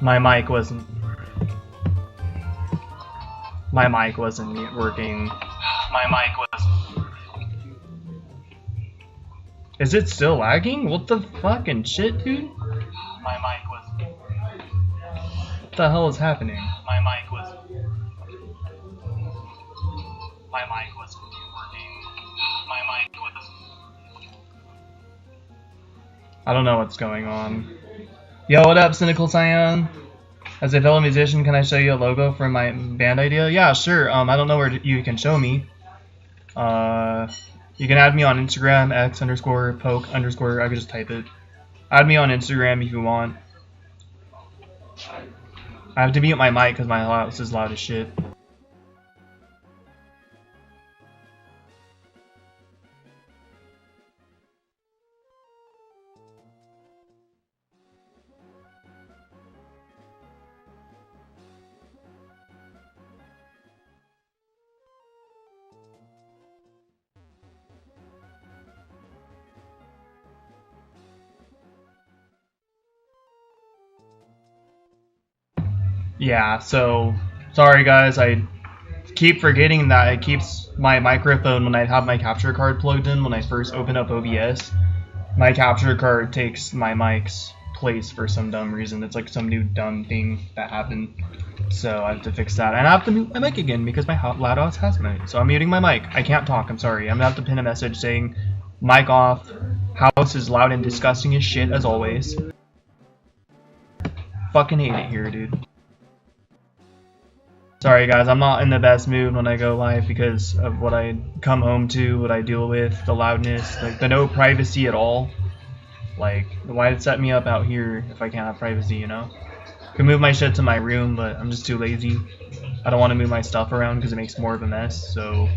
My mic wasn't. My mic wasn't working. My mic was. Is it still lagging? What the fucking shit, dude? My mic was. What the hell is happening? My mic was. My mic wasn't working. My mic was. I don't know what's going on. Yo, what up, Cynical Cyan? As a fellow musician, can I show you a logo for my band idea? Yeah, sure. I don't know where you can show me. You can add me on Instagram, x_poke_. I could just type it. Add me on Instagram if you want. I have to mute my mic because my house is loud as shit. Yeah, so sorry guys, I keep forgetting that it keeps my microphone when I have my capture card plugged in when I first open up OBS. My capture card takes my mic's place for some dumb reason. It's like some new dumb thing that happened. So I have to fix that. And I have to mute my mic again because my loud house has mic. So I'm muting my mic. I can't talk, I'm sorry. I'm gonna have to pin a message saying mic off. House is loud and disgusting as shit as always. Fucking hate it here, dude. Sorry guys, I'm not in the best mood when I go live because of what I come home to, what I deal with, the loudness, like the no privacy at all. Like, why it set me up out here if I can't have privacy, you know? I could move my shit to my room, but I'm just too lazy. I don't want to move my stuff around because it makes more of a mess, so...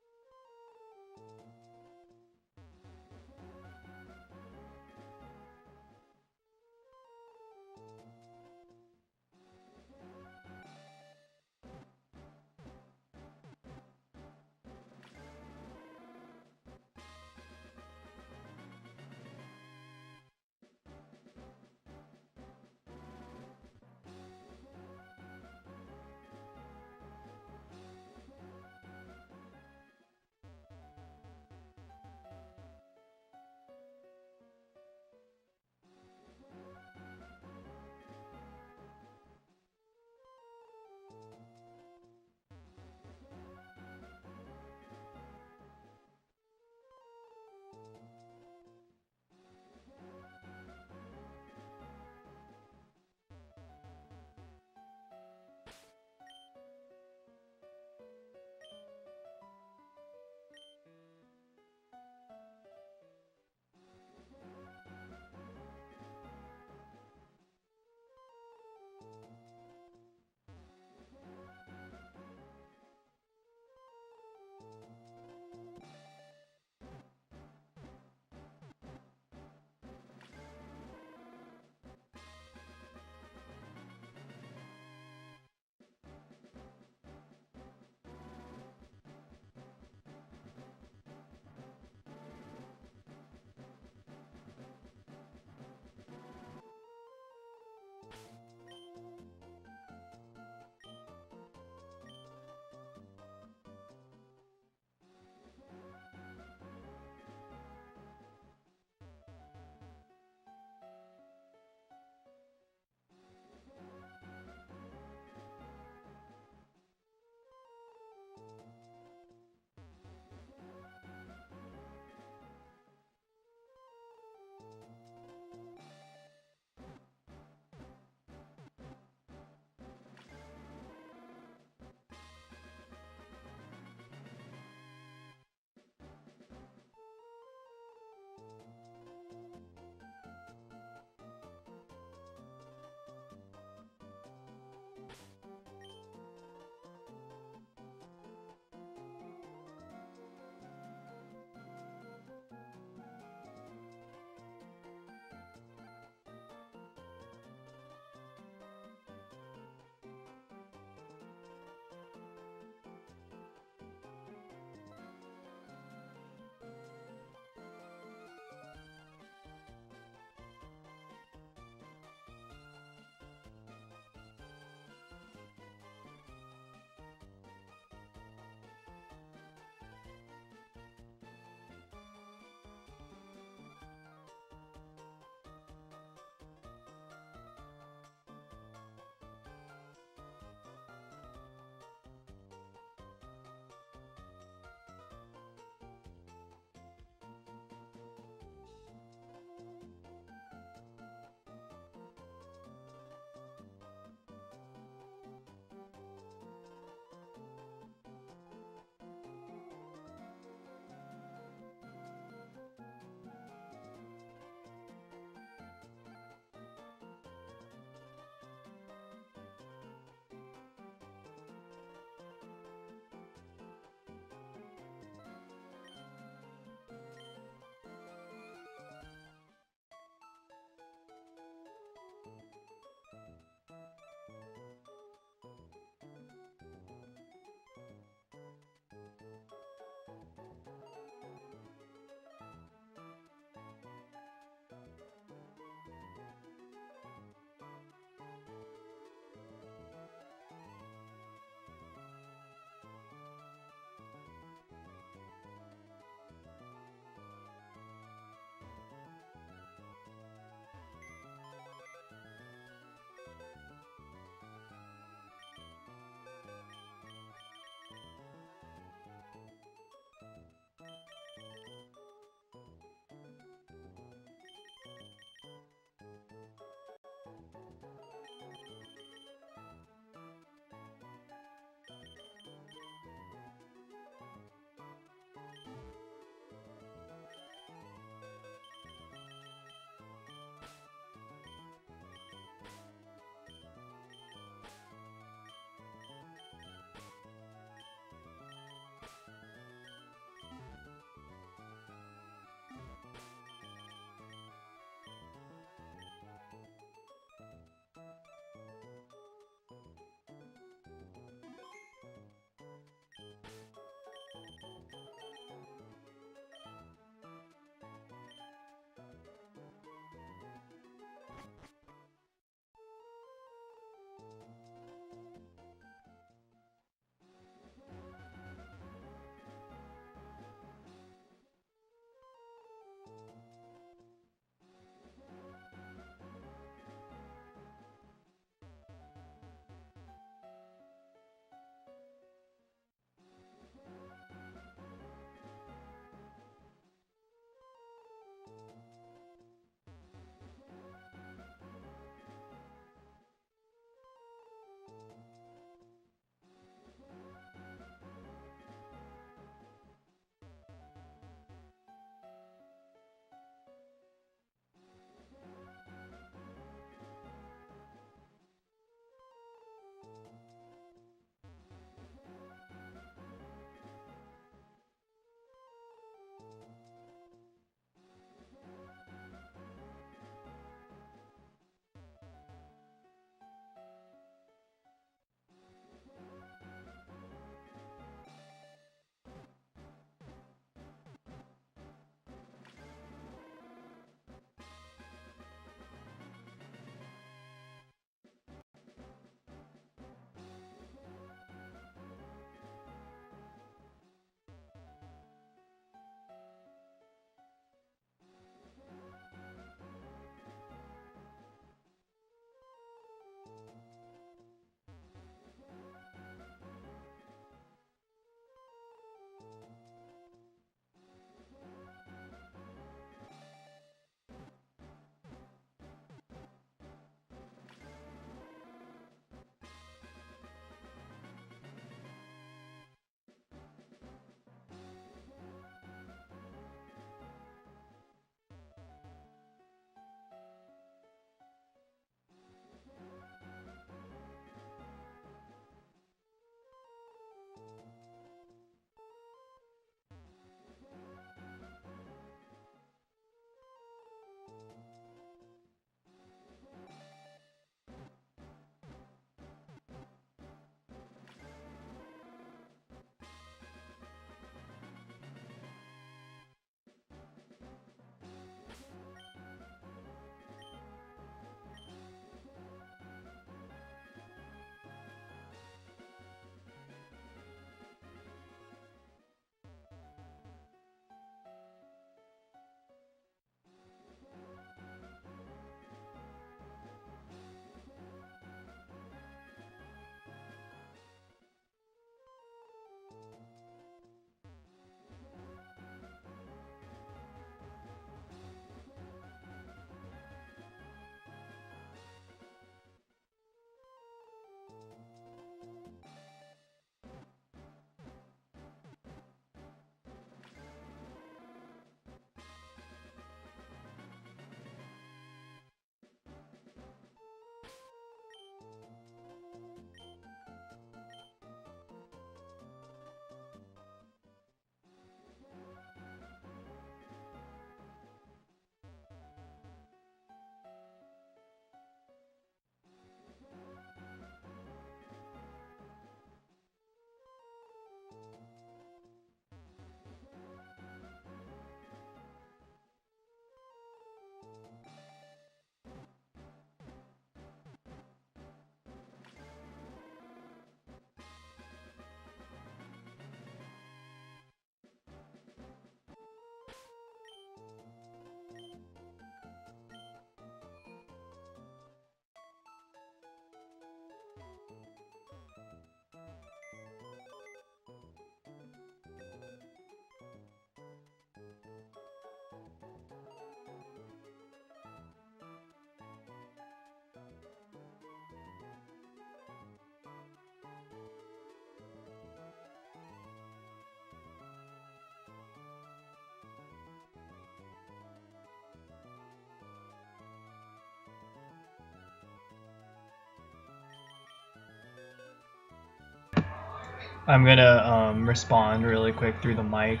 I'm gonna respond really quick through the mic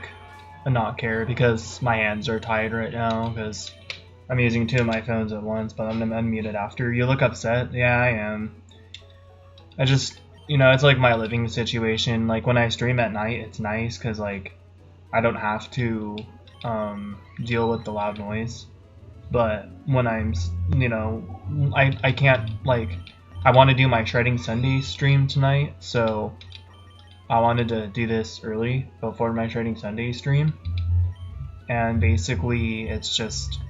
and not care because my hands are tied right now because I'm using two of my phones at once, but I'm gonna unmute it after. You look upset? Yeah, I am. I just, it's like my living situation. Like when I stream at night, it's nice because like I don't have to deal with the loud noise. But when I'm, I can't, like, I want to do my Shredding Sunday stream tonight, so I wanted to do this early before my Shredding Sunday stream. And basically, it's just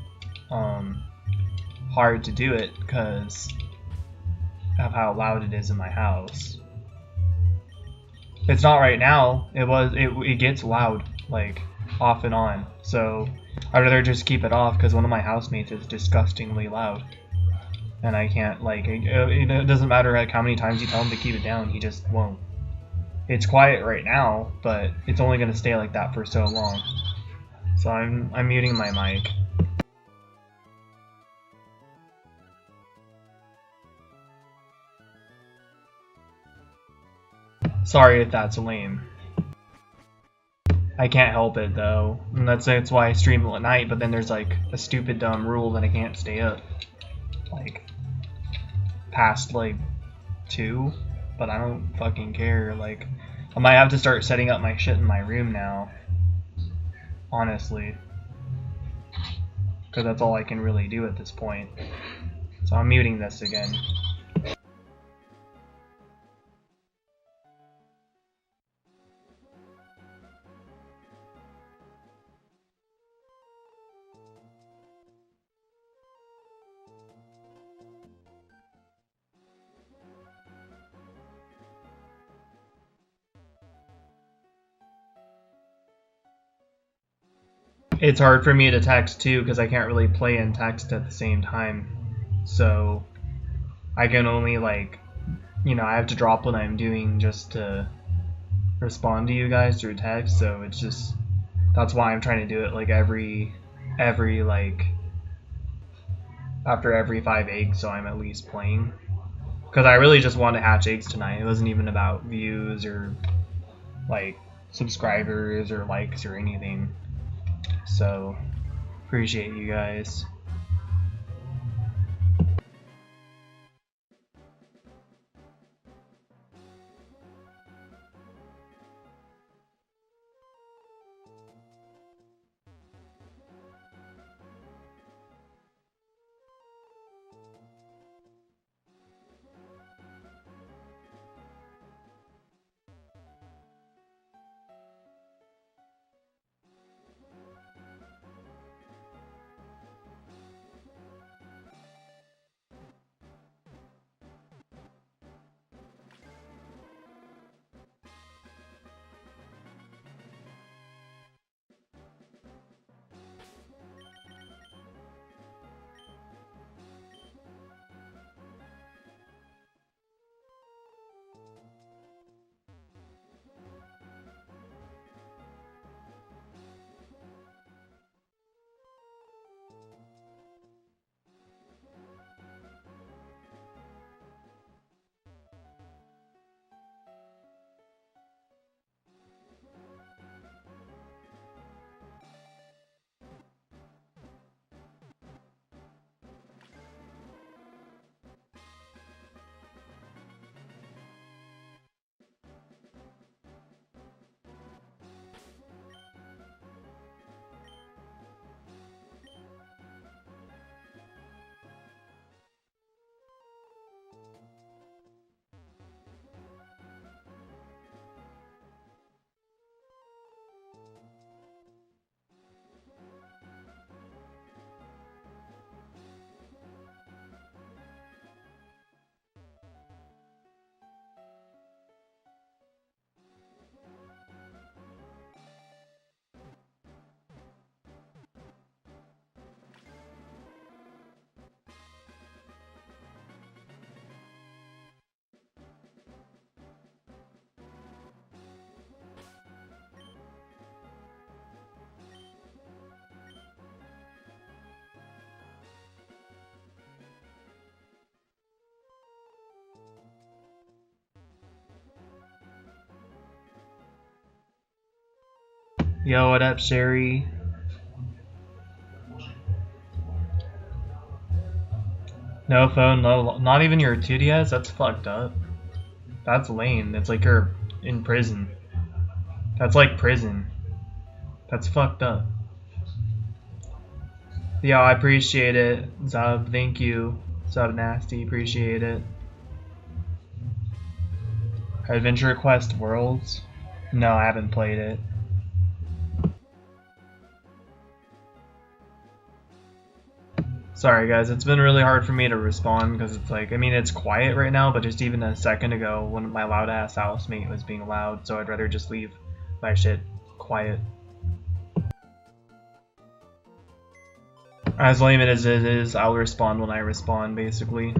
hard to do it because of how loud it is in my house. It's not right now. It gets loud, like, off and on. So I'd rather just keep it off because one of my housemates is disgustingly loud. And I can't, like, it doesn't matter like how many times you tell him to keep it down, he just won't. It's quiet right now, but it's only going to stay like that for so long. So I'm muting my mic. Sorry if that's lame. I can't help it though, and that's why I stream at night. But then there's like a stupid dumb rule that I can't stay up like past like 2, but I don't fucking care. Like I might have to start setting up my shit in my room now, honestly, because that's all I can really do at this point. So I'm muting this again. It's hard for me to text too because I can't really play and text at the same time. So I can only like, I have to drop what I'm doing just to respond to you guys through text. So it's just, that's why I'm trying to do it like every like after every 5 eggs, so I'm at least playing. Because I really just want to hatch eggs tonight. It wasn't even about views or like subscribers or likes or anything. So appreciate you guys. Yo, what up, Sherry? No phone, no, not even your 2DS? That's fucked up. That's lame. It's like you're in prison. That's like prison. That's fucked up. Yeah, I appreciate it. Zub, thank you. Zub Nasty, appreciate it. Adventure Quest Worlds? No, I haven't played it. Sorry guys, it's been really hard for me to respond because it's like, I mean it's quiet right now, but just even a second ago when my loud ass housemate was being loud, so I'd rather just leave my shit quiet. As lame as it is, I'll respond when I respond basically.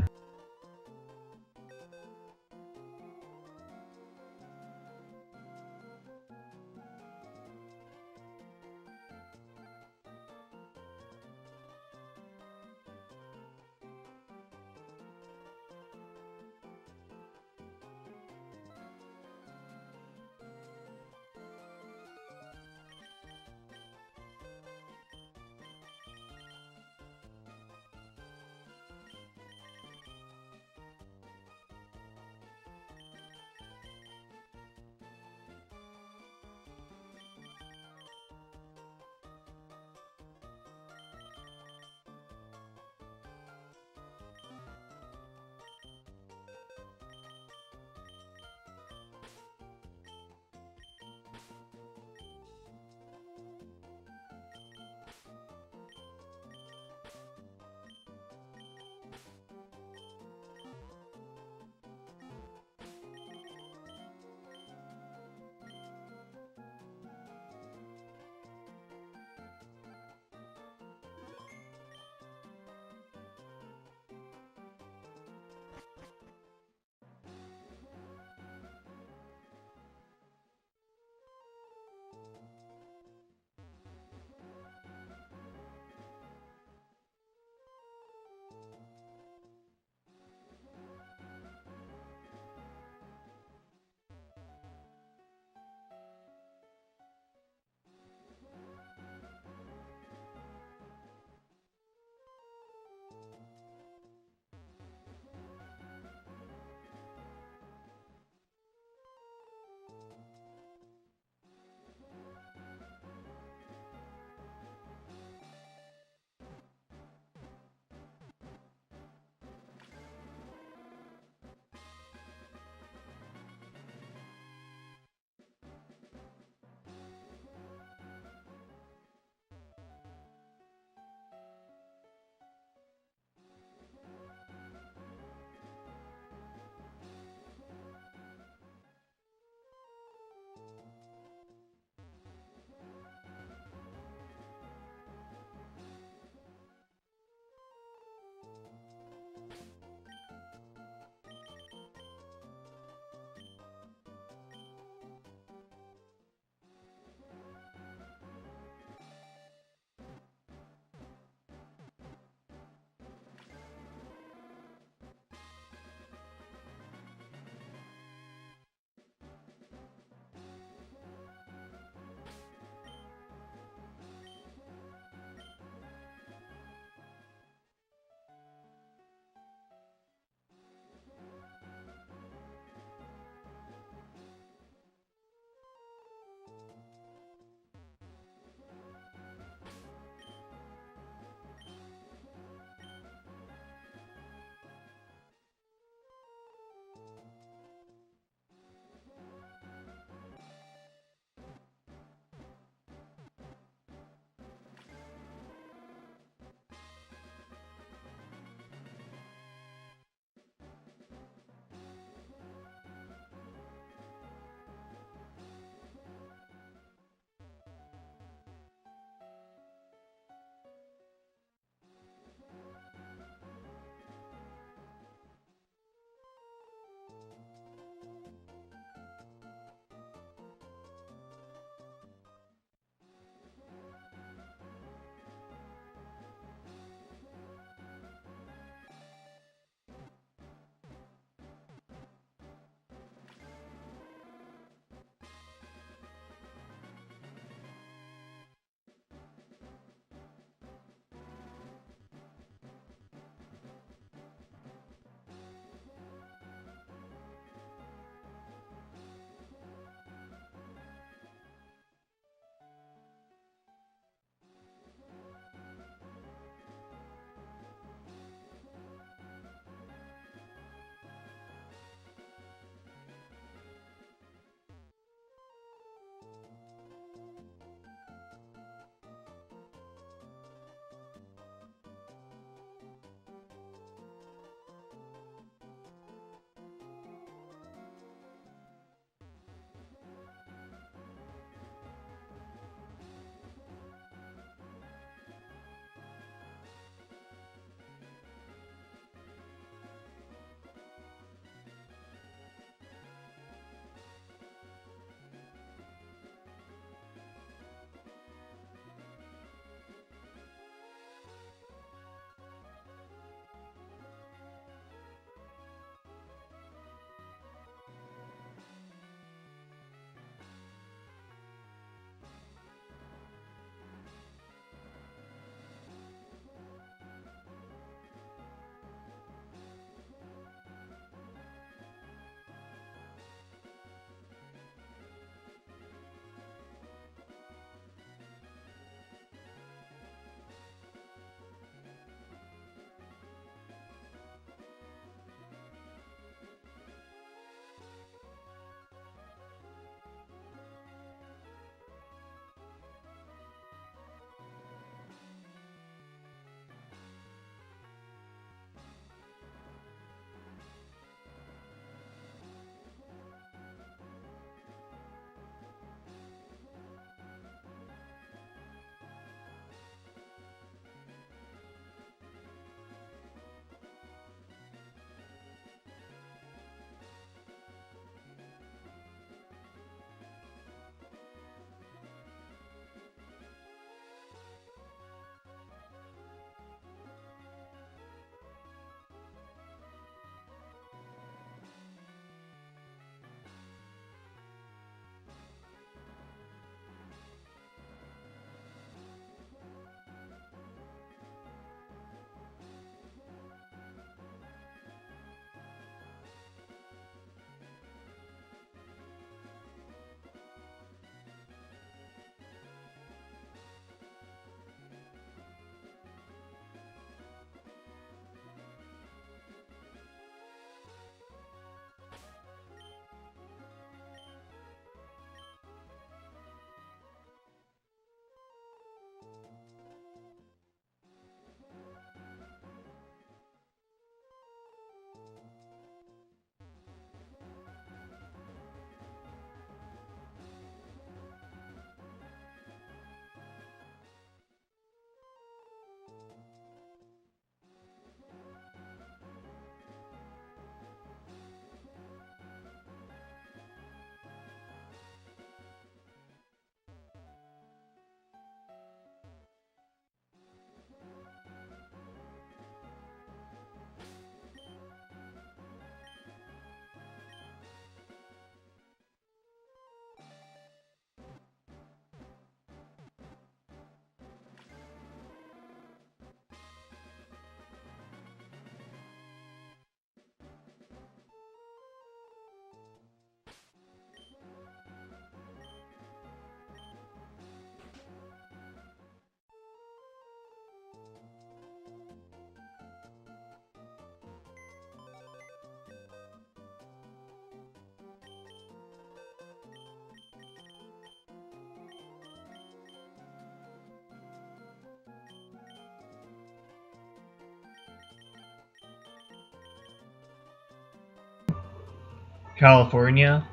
California?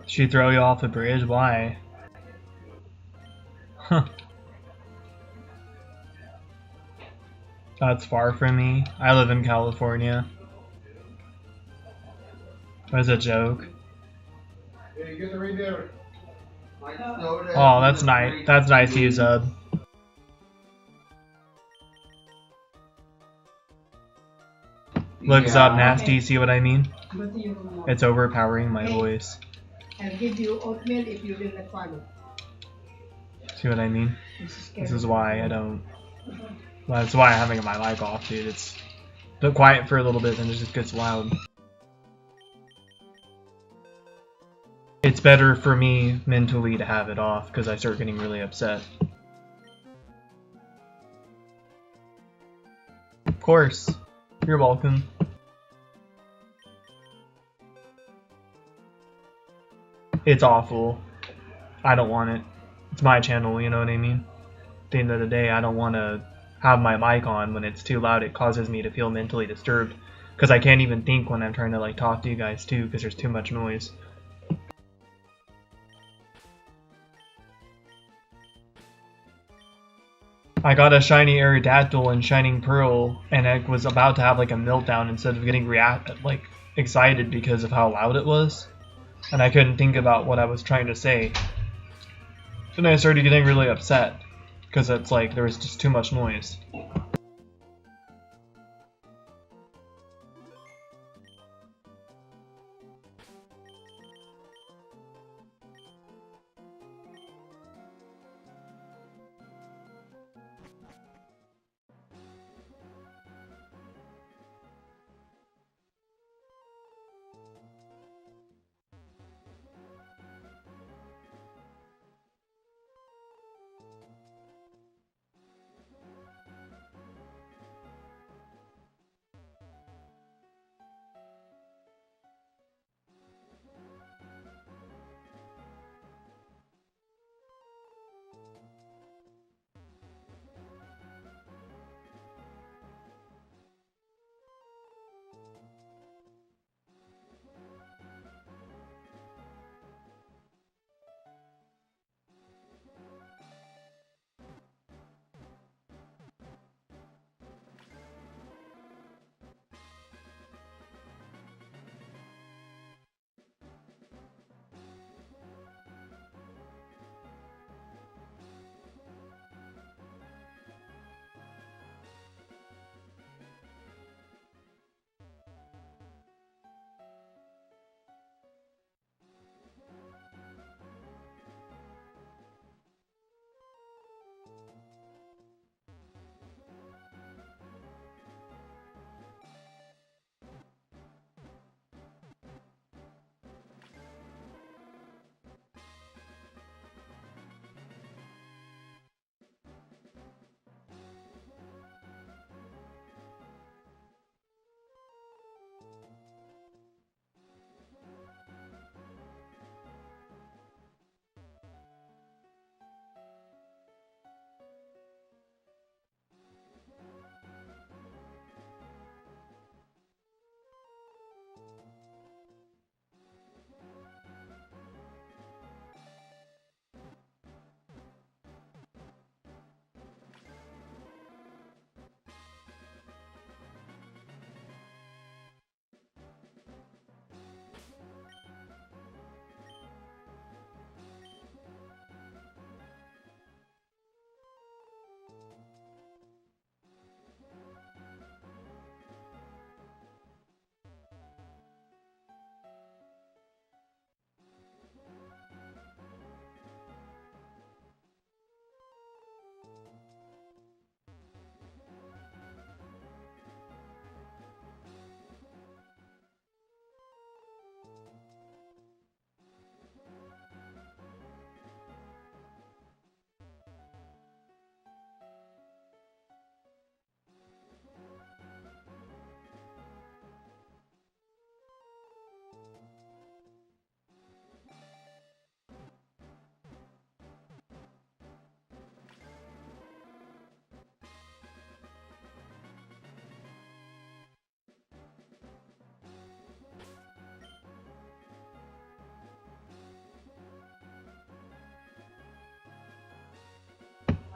She throw you off a bridge? Why? Huh. That's far from me. I live in California. That was a joke. Oh, that's nice. That's nice of you, Zub. Look, Zub nasty, see what I mean? It's overpowering my voice. I'll give you oatmeal if you will not follow. See what I mean? This is why I don't... Well, that's why I'm having my mic off, dude. It's quiet for a little bit, then it just gets loud. It's better for me mentally to have it off, because I start getting really upset. Of course. You're welcome. It's awful. I don't want it. It's my channel, you know what I mean? At the end of the day, I don't want to have my mic on when it's too loud. It causes me to feel mentally disturbed, because I can't even think when I'm trying to like talk to you guys too, because there's too much noise. I got a shiny Aerodactyl and Shining Pearl, and I was about to have like a meltdown instead of getting excited because of how loud it was, and I couldn't think about what I was trying to say. Then I started getting really upset because it's like there was just too much noise.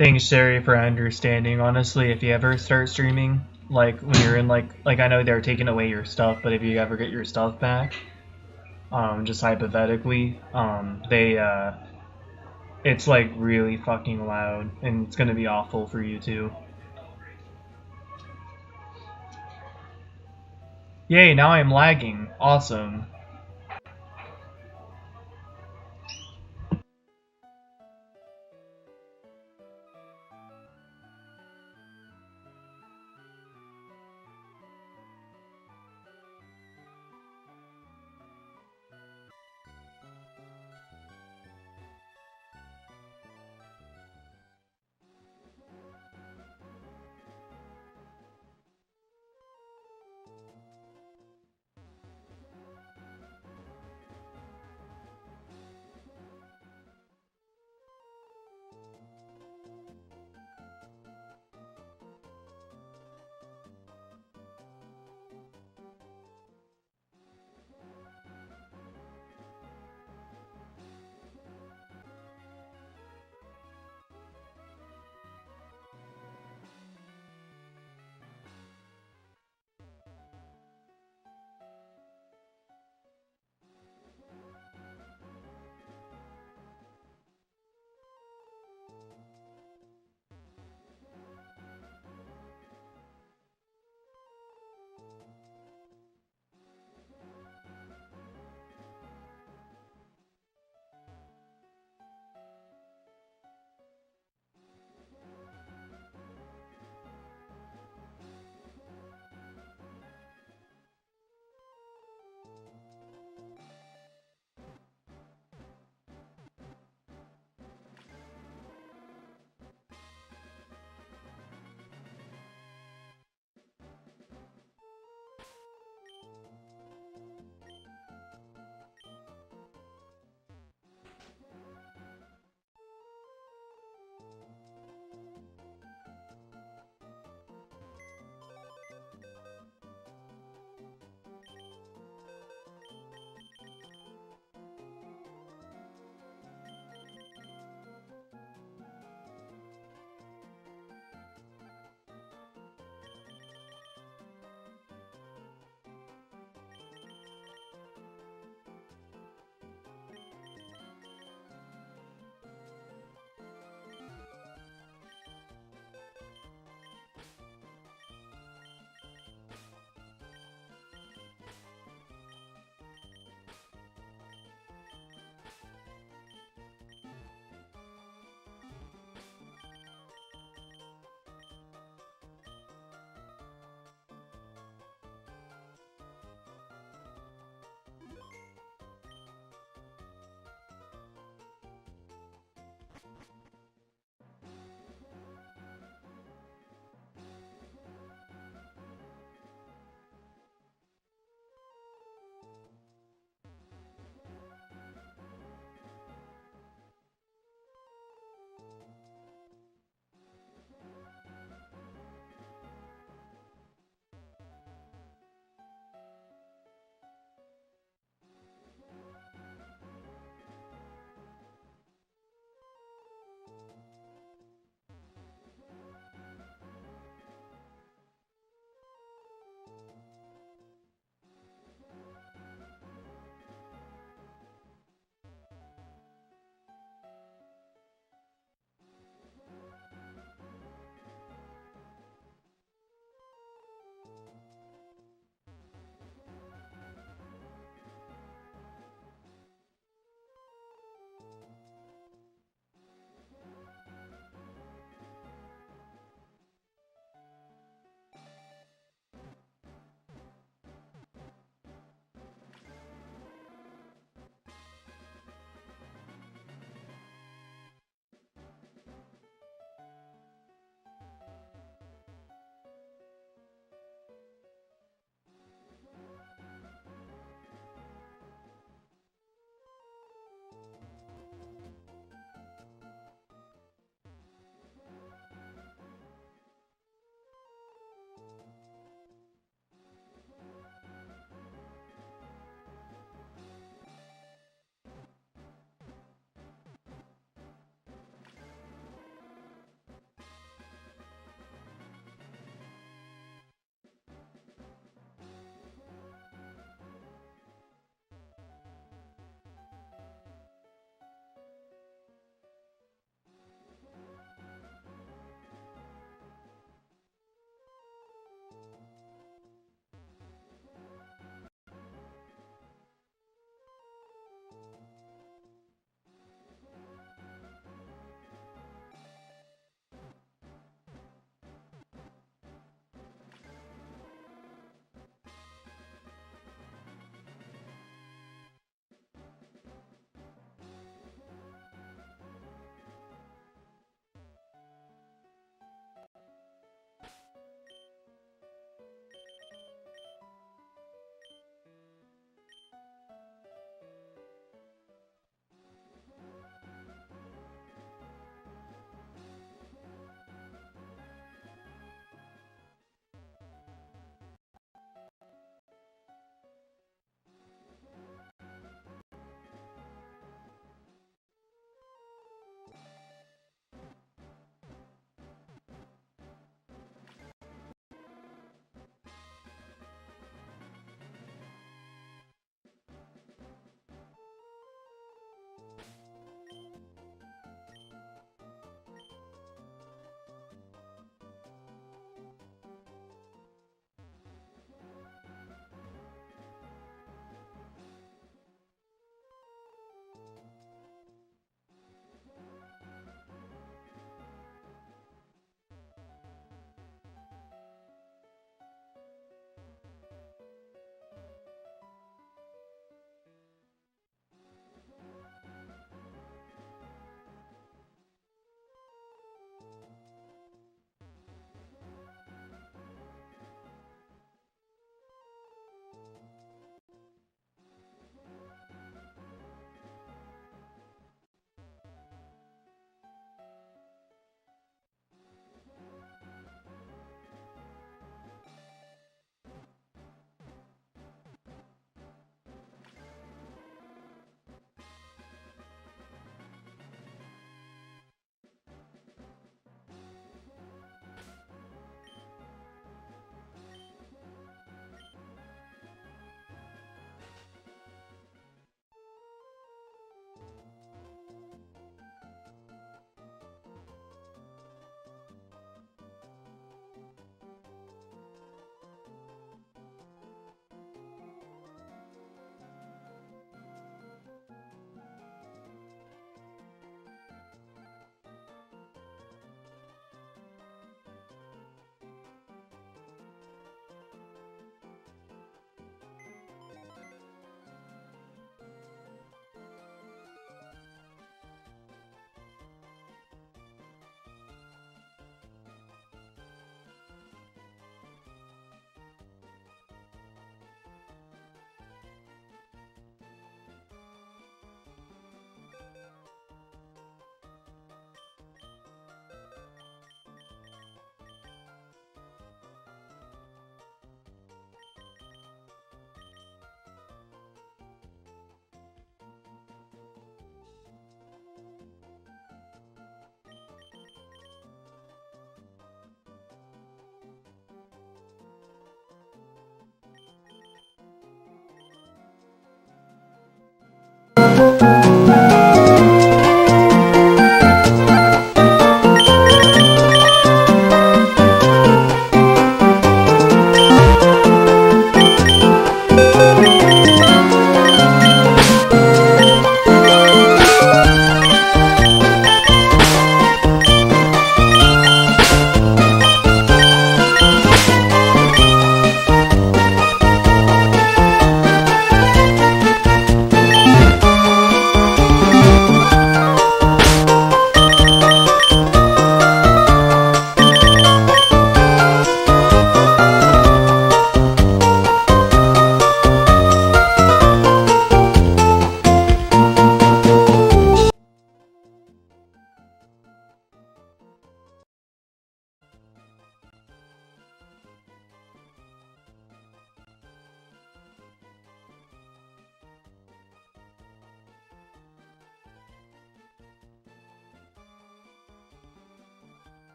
Thanks, Sherry, for understanding. Honestly, if you ever start streaming, like when you're in like I know they're taking away your stuff, but if you ever get your stuff back, just hypothetically, it's like really fucking loud, and it's gonna be awful for you too. Yay! Now I'm lagging. Awesome.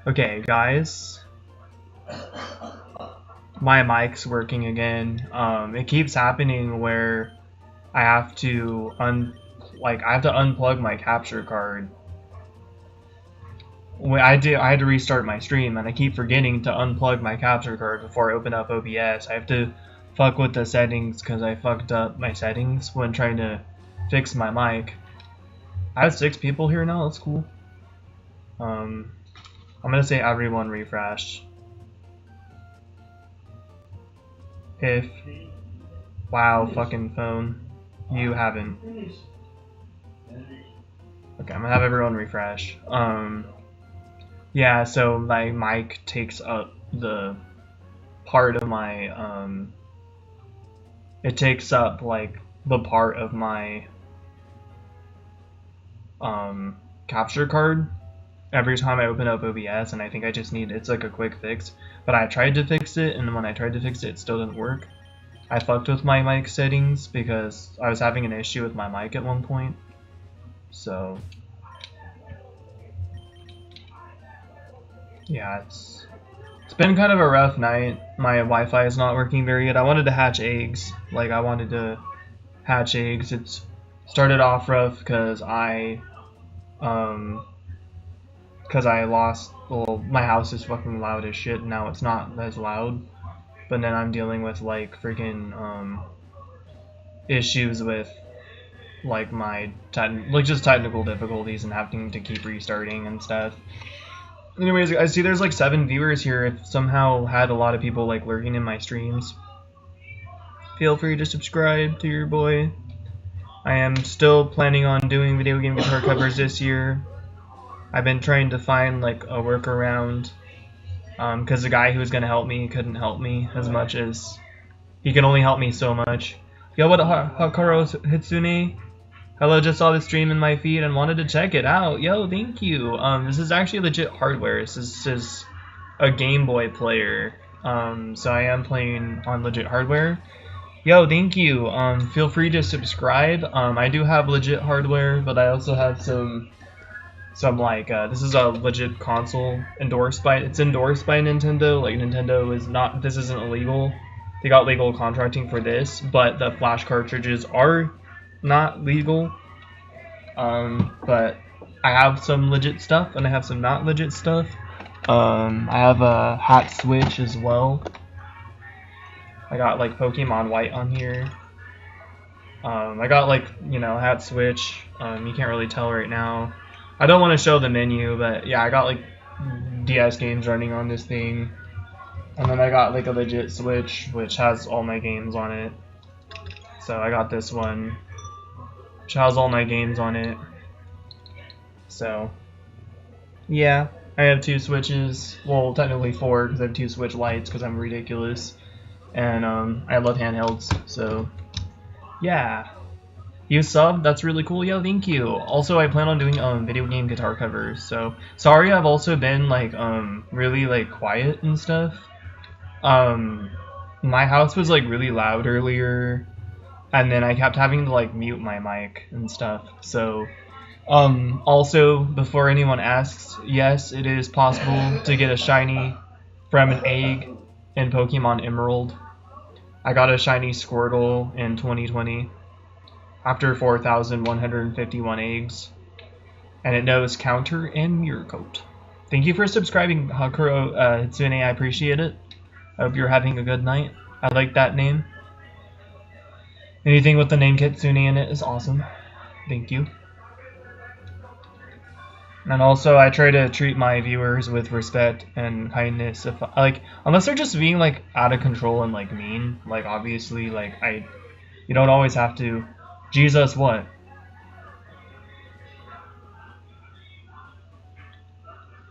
Okay, guys. My mic's working again. It keeps happening where I have to unplug my capture card. When I had to restart my stream, and I keep forgetting to unplug my capture card before I open up OBS. I have to fuck with the settings because I fucked up my settings when trying to fix my mic. I have 6 people here now. That's cool. I'm gonna say everyone refresh. Wow, fucking phone, you haven't. Okay, I'm gonna have everyone refresh. Yeah, so my mic takes up the part of my, it takes up, like, the part of my, capture card every time I open up OBS, and I think I just need, it's like a quick fix. But I tried to fix it, and when I tried to fix it, it still didn't work. I fucked with my mic settings because I was having an issue with my mic at one point. So yeah, it's been kind of a rough night. My Wi-Fi is not working very good. I wanted to hatch eggs. It's started off rough because I lost, well, my house is fucking loud as shit. Now it's not as loud, but then I'm dealing with like freaking issues with like my just technical difficulties and having to keep restarting and stuff. Anyways, I see there's like 7 viewers here. If somehow had a lot of people like lurking in my streams, feel free to subscribe to your boy. I am still planning on doing video game guitar covers this year. I've been trying to find like a workaround because the guy who was gonna help me couldn't help me as much as he can only help me so much. Yo, what up, Hakuro Hitsune? Hello, just saw the stream in my feed and wanted to check it out. Yo, thank you. This is actually legit hardware. This is a Game Boy player. So I am playing on legit hardware. Yo, thank you. Feel free to subscribe. I do have legit hardware, but I also have some like this is a legit console endorsed by Nintendo. Like Nintendo is not, this isn't illegal. They got legal contracting for this, but the flash cartridges are not legal. But I have some legit stuff and I have some not legit stuff. I have a hat switch as well. I got like Pokemon White on here. I got like, you know, hat switch. You can't really tell right now. I don't want to show the menu, but yeah, I got like DS games running on this thing. And then I got like a legit Switch, which has all my games on it. So I got this one, which has all my games on it. So yeah, I have 2 Switches. Well, technically 4, because I have 2 Switch Lights, because I'm ridiculous. And I love handhelds, so yeah. You subbed? That's really cool. Yo, thank you. Also, I plan on doing video game guitar covers. So sorry, I've also been like really like quiet and stuff. My house was like really loud earlier, and then I kept having to like mute my mic and stuff. So also, before anyone asks, yes, it is possible to get a shiny from an egg in Pokemon Emerald. I got a shiny Squirtle in 2020. After 4,151 eggs, and it knows Counter and Mirror Coat. Thank you for subscribing, Hakuro Hitsune, I appreciate it. I hope you're having a good night. I like that name. Anything with the name Kitsune in it is awesome. Thank you. And also, I try to treat my viewers with respect and kindness. If like, unless they're just being like out of control and like mean, like obviously, like you don't always have to. Jesus, what?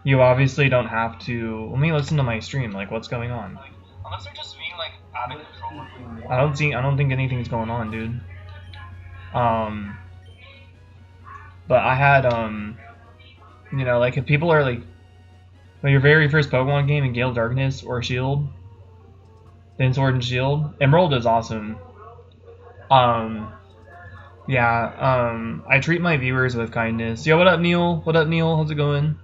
You obviously don't have to. Let me listen to my stream. Like, what's going on? Unless they're just being like out of control. I don't think anything's going on, dude. But I had you know, like if people are like your very first Pokemon game in Gale Darkness or Shield, then Sword and Shield, Emerald is awesome. Yeah, I treat my viewers with kindness. Yo, what up, Neil? What up, Neil? How's it going?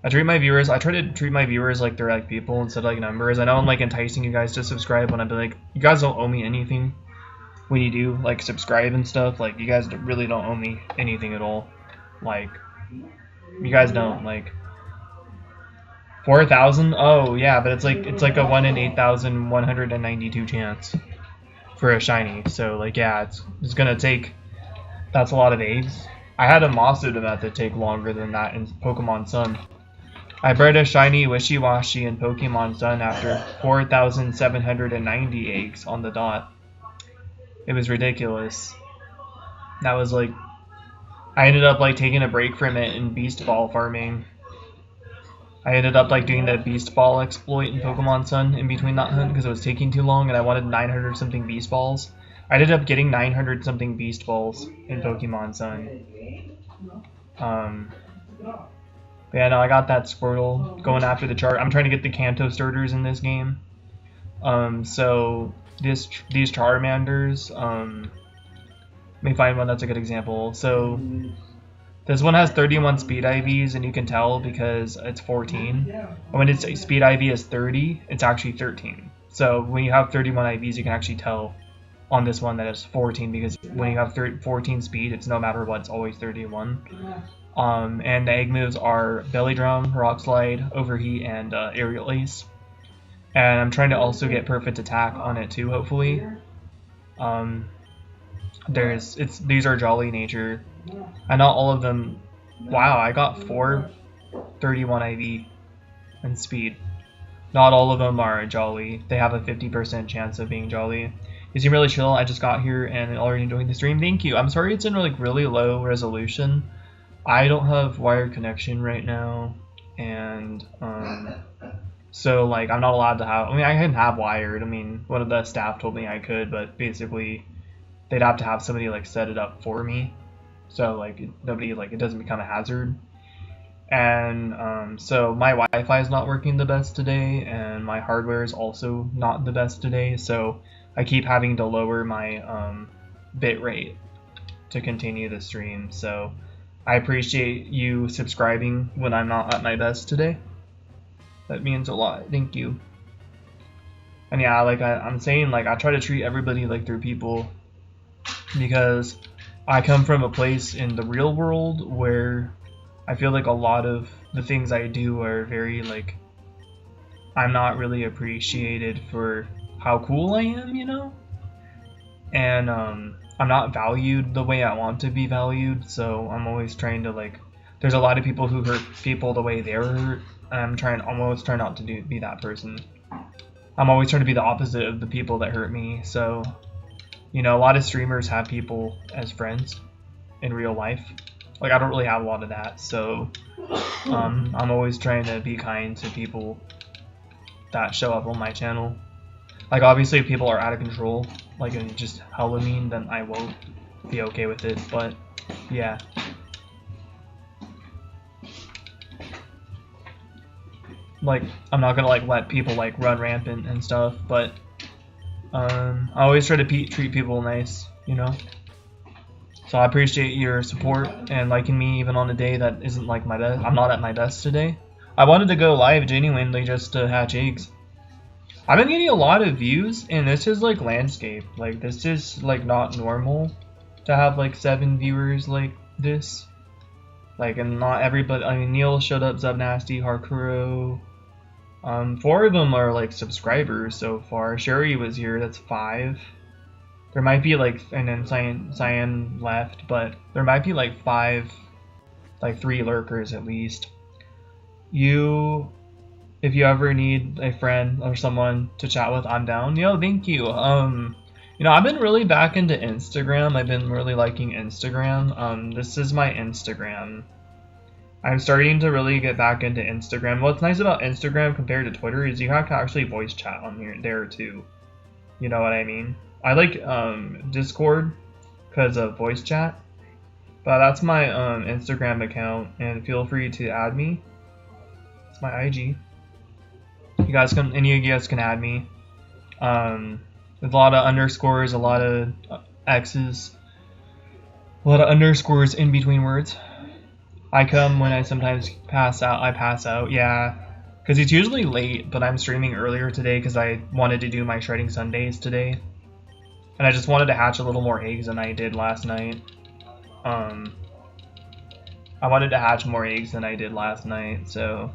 I try to treat my viewers like they're like people instead of like numbers. I know I'm like enticing you guys to subscribe when I've been like, you guys don't owe me anything when you do like subscribe and stuff. Like, you guys really don't owe me anything at all. Like, you guys don't. Like, 4,000? Oh yeah, but it's like a 1 in 8,192 chance for a shiny. So like, yeah, it's gonna take. That's a lot of eggs. I had a Masuda method take longer than that in Pokemon Sun. I bred a shiny Wishy-Washy in Pokemon Sun after 4,790 eggs on the dot. It was ridiculous. That was like, I ended up like taking a break from it in Beast Ball farming. I ended up like doing the Beast Ball exploit in Pokemon Sun in between that hunt because it was taking too long and I wanted 900 something Beast Balls. I ended up getting 900 something Beast Balls in Pokemon Sun. But yeah, no, I got that Squirtle going after the chart. I'm trying to get the Kanto starters in this game. So these Charmanders, let me find one that's a good example. So this one has 31 speed IVs, and you can tell because it's 14. And when its speed IV is 30, it's actually 13. So when you have 31 IVs, you can actually tell on this one that it's 14, because when you have 14 speed, it's no matter what, it's always 31. And the egg moves are Belly Drum, Rock Slide, Overheat, and Aerial Ace. And I'm trying to also get Perfect Attack on it too, hopefully. These are Jolly Nature, and not all of them. Wow, I got 431 IV and speed. Not all of them are Jolly. They have a 50% chance of being Jolly. You seem really chill. I just got here and already enjoying the stream. Thank you. I'm sorry it's in like really low resolution. I don't have wired connection right now, and so like I'm not allowed to have. I mean, I can have wired. I mean, one of the staff told me I could, but basically they'd have to have somebody like set it up for me, so like nobody, like, it doesn't become a hazard. And so my Wi-Fi is not working the best today, and my hardware is also not the best today, so I keep having to lower my bit rate to continue the stream. So I appreciate you subscribing when I'm not at my best today. That means a lot. Thank you. And yeah, like I'm saying, like, I try to treat everybody like they're people, because I come from a place in the real world where I feel like a lot of the things I do are very, like, I'm not really appreciated for how cool I am, you know? And I'm not valued the way I want to be valued, so I'm always trying to, like, there's a lot of people who hurt people the way they're hurt, and I'm always trying not to be that person. I'm always trying to be the opposite of the people that hurt me. So, you know, a lot of streamers have people as friends in real life. Like, I don't really have a lot of that, so I'm always trying to be kind to people that show up on my channel. Like, obviously, if people are out of control, like, and just hella mean, then I won't be okay with it, but yeah. Like, I'm not gonna, like, let people, like, run rampant and stuff, but I always try to treat people nice, you know? So I appreciate your support and liking me even on a day that isn't, like, my best. I'm not at my best today. I wanted to go live genuinely just to hatch eggs. I've been getting a lot of views, and this is, like, landscape. Like, this is, like, not normal to have, like, 7 viewers like this. Like, and not everybody. I mean, Neil showed up, Zubnasty, Harkuro. 4 of them are, like, subscribers so far. Sherry was here, that's 5. There might be, like, and then Cyan left, but there might be, like, 5, like, 3 lurkers at least. If you ever need a friend or someone to chat with, I'm down. Yo, thank you. You know, I've been really back into Instagram. I've been really liking Instagram. This is my Instagram. I'm starting to really get back into Instagram. What's nice about Instagram compared to Twitter is you have to actually voice chat on there too. You know what I mean? I like Discord because of voice chat. But that's my Instagram account, and feel free to add me. It's my IG. Any of you guys can add me. There's a lot of underscores, a lot of X's, a lot of underscores in between words. I come when I sometimes pass out. I pass out, yeah. Because it's usually late, but I'm streaming earlier today because I wanted to do my shredding Sundays today. And I just wanted to hatch a little more eggs than I did last night. I wanted to hatch more eggs than I did last night, so...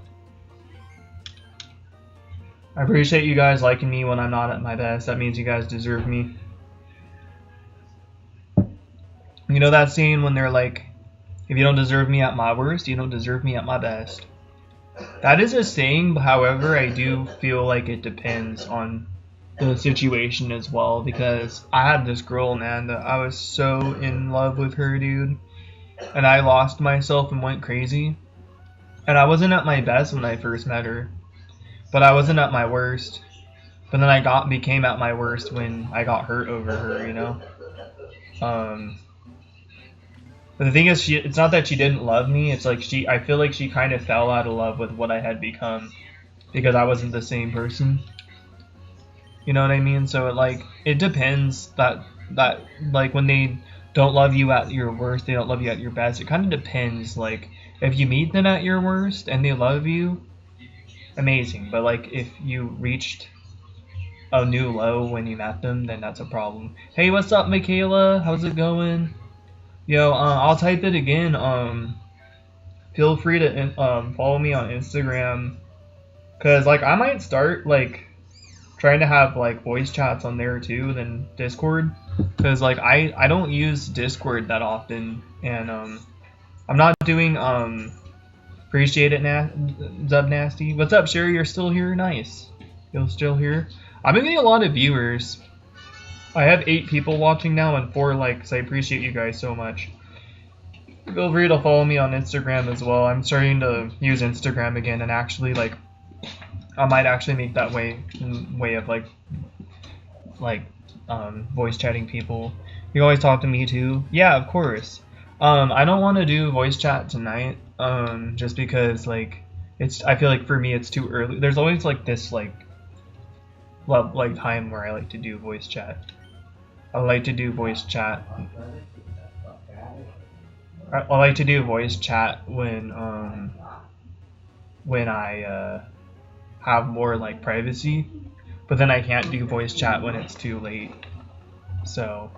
I appreciate you guys liking me when I'm not at my best. That means you guys deserve me. You know that scene when they're like, if you don't deserve me at my worst, you don't deserve me at my best. That is a saying, however, I do feel like it depends on the situation as well, because I had this girl, man, that I was so in love with her, dude, and I lost myself and went crazy, and I wasn't at my best when I first met her, but I wasn't at my worst, but then I became at my worst when I got hurt over her, you know. But the thing is, it's not that she didn't love me, it's like I feel like she kind of fell out of love with what I had become, because I wasn't the same person. You know what I mean? So it depends that like when they don't love you at your worst, they don't love you at your best. It kind of depends. Like if you meet them at your worst and they love you, amazing. But like if you reached a new low when you met them, then that's a problem. Hey, what's up, Michaela? How's it going? Yo, I'll type it again. Feel free to follow me on Instagram, cause like I might start like trying to have like voice chats on there too than Discord, because like I don't use Discord that often, and I'm not doing appreciate it, Zub Nasty. What's up, Sherry? You're still here? Nice. You're still here. I've been getting a lot of viewers. I have 8 people watching now and 4 likes. I appreciate you guys so much. Feel free to follow me on Instagram as well. I'm starting to use Instagram again, and actually like I might actually make that way of like voice chatting people. You always talk to me too. Yeah, of course. I don't want to do voice chat tonight. Just because like I feel like for me it's too early. There's always like this like time where I like to do voice chat. I like to do voice chat. I like to do voice chat when I have more like privacy, but then I can't do voice chat when it's too late. So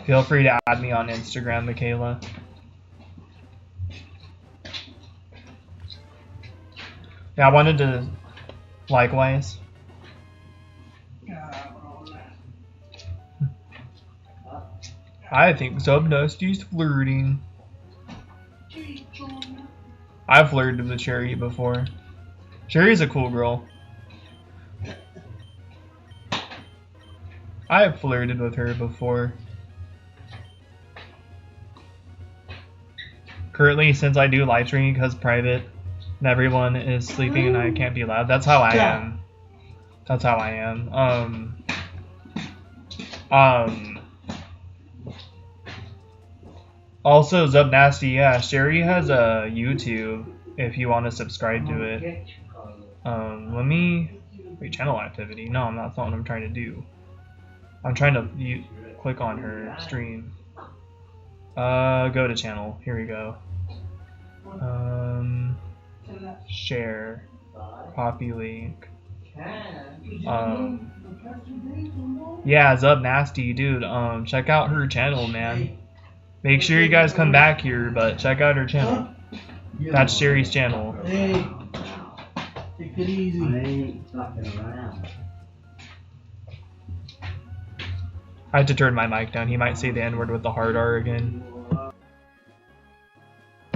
feel free to add me on Instagram, Michaela. Yeah, I wanted to likewise. I think Subdusty's flirting. I've flirted with Cherry before. Cherry's a cool girl. I have flirted with her before. Currently, since I do live streaming because private and everyone is sleeping and I can't be loud, that's how I am. That's how I am. Also, Zub Nasty, yeah, Sherry has a YouTube if you want to subscribe to it. Let me... Wait, channel activity? No, that's not what I'm trying to do. I'm trying to click on her stream. Go to channel. Here we go. Share. Copy link. Yeah, Zub Nasty, dude. Check out her channel, man. Make sure you guys come back here, but check out her channel. That's Sherry's channel. Hey, take it easy. I ain't fucking around. I had to turn my mic down. He might say the N-word with the hard R again.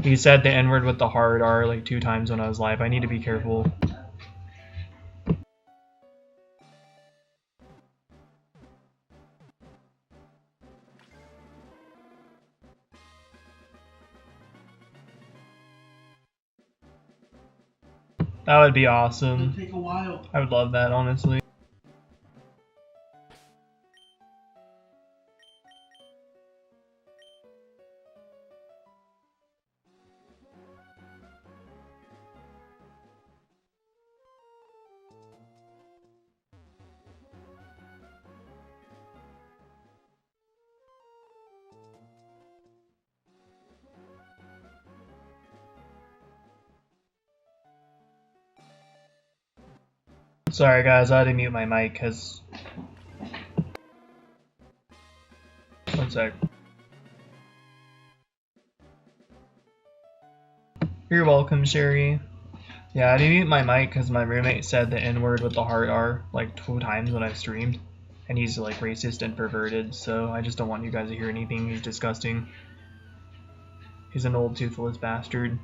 He said the N-word with the hard R like 2 times when I was live. I need to be careful. That would be awesome. It'll take a while. I would love that, honestly. Sorry guys, I had to mute my mic because... One sec. You're welcome, Sherry. Yeah, I had to mute my mic because my roommate said the N-word with the hard R like 2 times when I've streamed. And he's like racist and perverted, so I just don't want you guys to hear anything. He's disgusting. He's an old toothless bastard.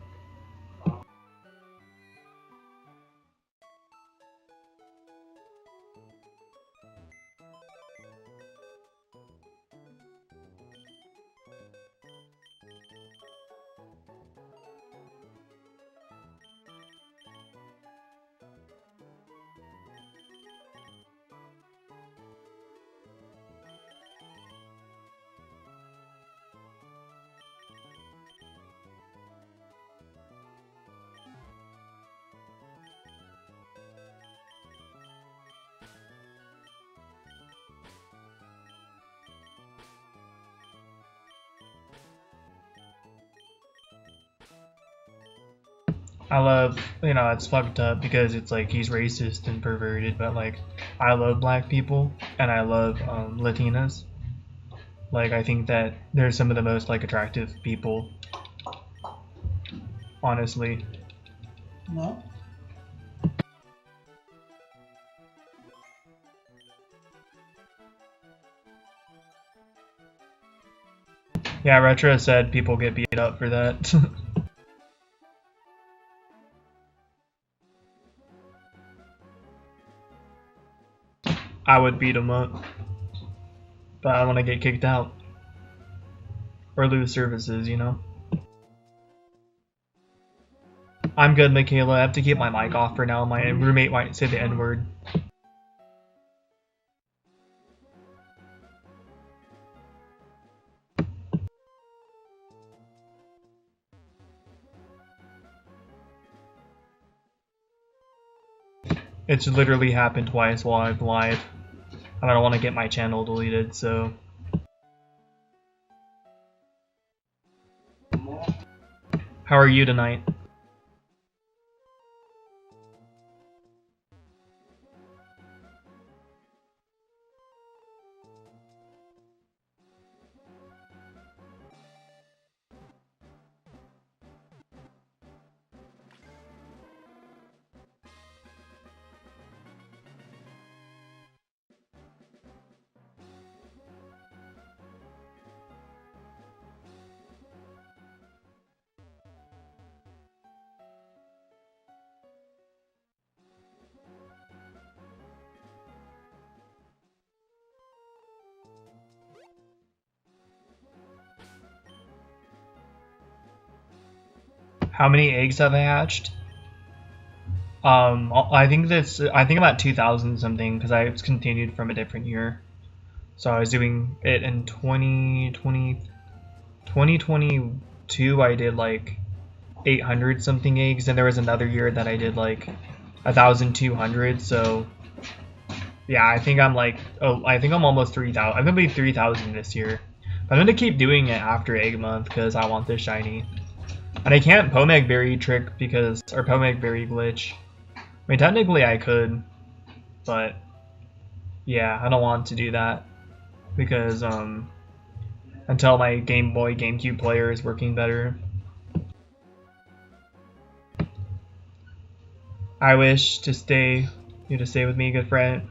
I love, you know, it's fucked up because it's like he's racist and perverted, but like I love black people and I love Latinas. Like I think that they're some of the most like attractive people, honestly. No. Yeah, Retro said people get beat up for that. I would beat him up, but I want to get kicked out or lose services, you know. I'm good, Michaela. I have to keep my mic off for now. My roommate might say the N-word. It's literally happened twice while I'm live. And I don't want to get my channel deleted, so... How are you tonight? How many eggs have I hatched? I think I'm at 2,000 something because it's continued from a different year. So I was doing it in 2022. I did like 800 something eggs, and there was another year that I did like 1,200. So yeah, I think I'm like, I think I'm almost 3,000. I'm gonna be 3,000 this year. But I'm gonna keep doing it after egg month because I want this shiny. And I can't Pomeg Berry trick because, or Pomeg Berry glitch. I mean, technically I could, but yeah, I don't want to do that because until my Game Boy, GameCube player is working better. I wish to stay, you to stay with me, good friend.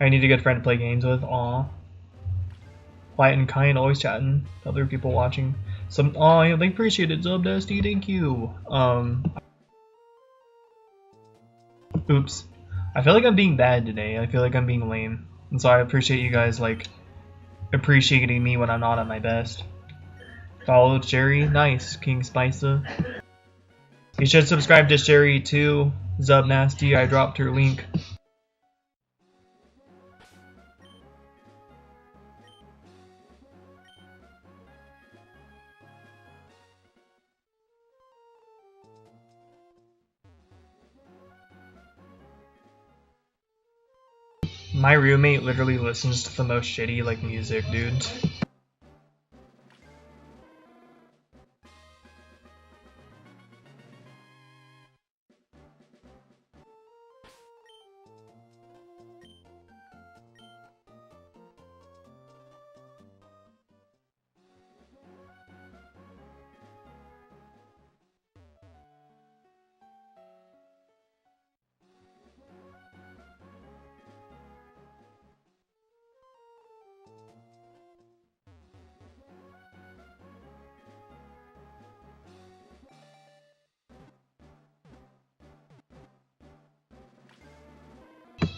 I need a good friend to play games with. Aw. Quiet and kind, always chatting to other people watching. I appreciate it, Zub Dusty, thank you. Oops. I feel like I'm being bad today. I feel like I'm being lame. And so I appreciate you guys, like, appreciating me when I'm not at my best. Follow Sherry. Nice, King Spicer. You should subscribe to Sherry too, Zub Nasty. I dropped her link. My roommate literally listens to the most shitty, like, music, dude.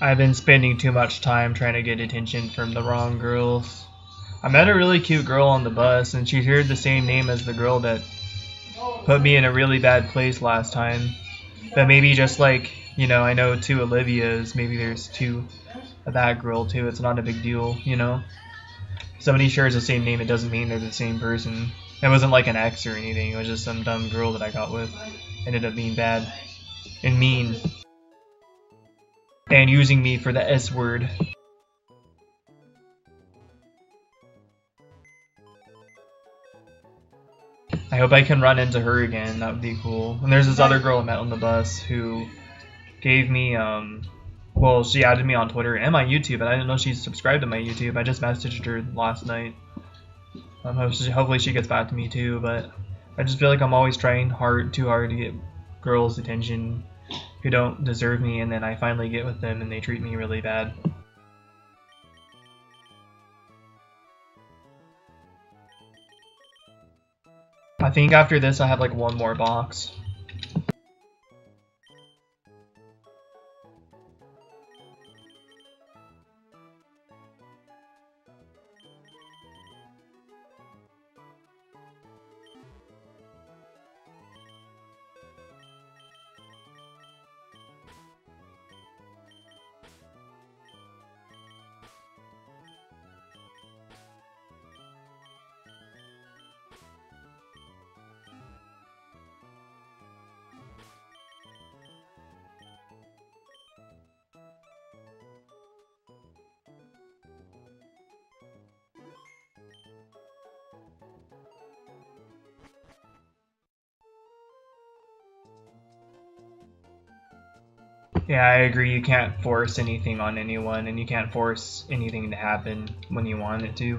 I've been spending too much time trying to get attention from the wrong girls. I met a really cute girl on the bus, and she shared the same name as the girl that put me in a really bad place last time. But maybe just like, you know, I know 2 Olivias, maybe there's 2 of that girl too. It's not a big deal, you know? If somebody shares the same name, it doesn't mean they're the same person. It wasn't like an ex or anything, it was just some dumb girl that I got with. Ended up being bad and mean. And using me for the S word. I hope I can run into her again, that would be cool. And there's this other girl I met on the bus who gave me, well, she added me on Twitter and my YouTube, and I didn't know she subscribed to my YouTube. I just messaged her last night. Hopefully she gets back to me too, but I just feel like I'm always trying too hard to get girls' attention who don't deserve me, and then I finally get with them and they treat me really bad. I think after this I have like 1 more box. Yeah, I agree. You can't force anything on anyone, and you can't force anything to happen when you want it to.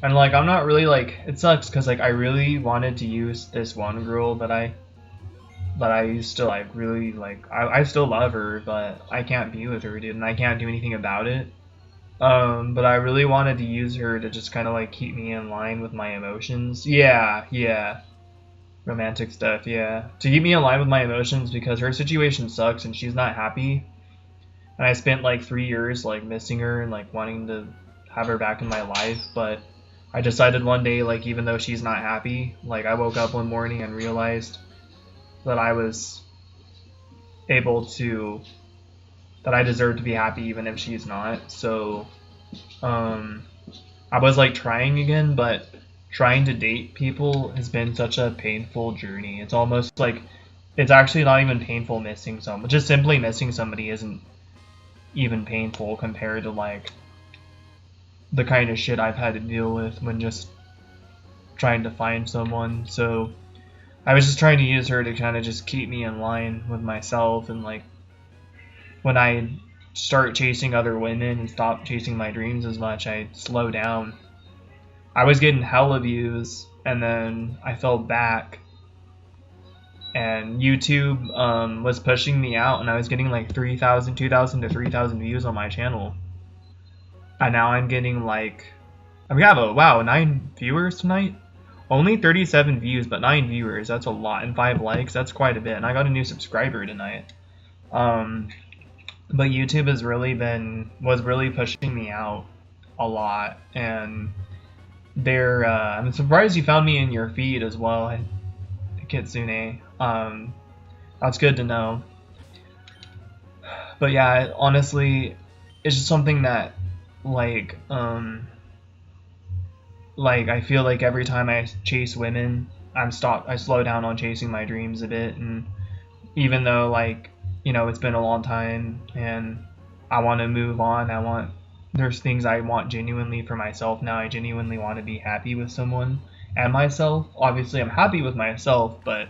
And like, I'm not really like, it sucks because like I really wanted to use this one girl that I used to like really like. I still love her, but I can't be with her, dude, and I can't do anything about it. But I really wanted to use her to just kind of like keep me in line with my emotions. Yeah. Romantic stuff, yeah. To keep me in line with my emotions because her situation sucks and she's not happy. And I spent like 3 years like missing her and like wanting to have her back in my life, but I decided one day, like, even though she's not happy, like I woke up one morning and realized that I was able to, that I deserve to be happy even if she's not. So I was like trying again, but trying to date people has been such a painful journey. It's almost like, it's actually not even painful missing someone. Just simply missing somebody isn't even painful compared to like the kind of shit I've had to deal with when just trying to find someone. So I was just trying to use her to kind of just keep me in line with myself, and like when I start chasing other women and stop chasing my dreams as much, I slow down. I was getting hella views, and then I fell back, and YouTube was pushing me out, and I was getting like 2,000 to 3,000 views on my channel, and now I'm getting like, we have 9 viewers tonight. Only 37 views, but 9 viewers. That's a lot, and 5 likes. That's quite a bit, and I got a new subscriber tonight. But YouTube was really pushing me out a lot, and I'm surprised you found me in your feed as well, Kitsune. That's good to know. But yeah, honestly, it's just something that like I feel like every time I chase women, I slow down on chasing my dreams a bit, and even though like, you know, it's been a long time and I want to move on, there's things I want genuinely for myself now. I genuinely want to be happy with someone and myself. Obviously I'm happy with myself, but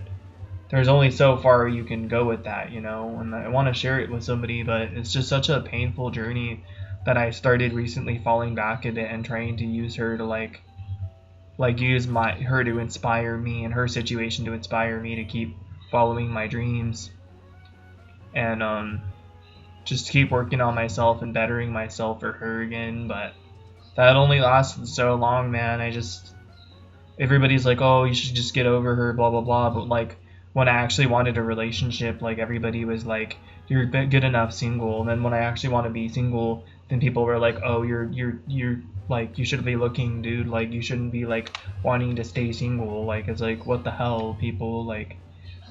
there's only so far you can go with that, you know, and I want to share it with somebody, but it's just such a painful journey that I started recently falling back at it and trying to use her to like use her to inspire me, and her situation to inspire me to keep following my dreams, and just keep working on myself and bettering myself for her again. But that only lasted so long, man. Everybody's like, oh, you should just get over her, blah blah blah, but like when I actually wanted a relationship, like everybody was like, you're good enough single. And then when I actually want to be single, then people were like, oh, you're like, you should be looking, dude. Like, you shouldn't be like wanting to stay single. Like, it's like, what the hell, people? Like,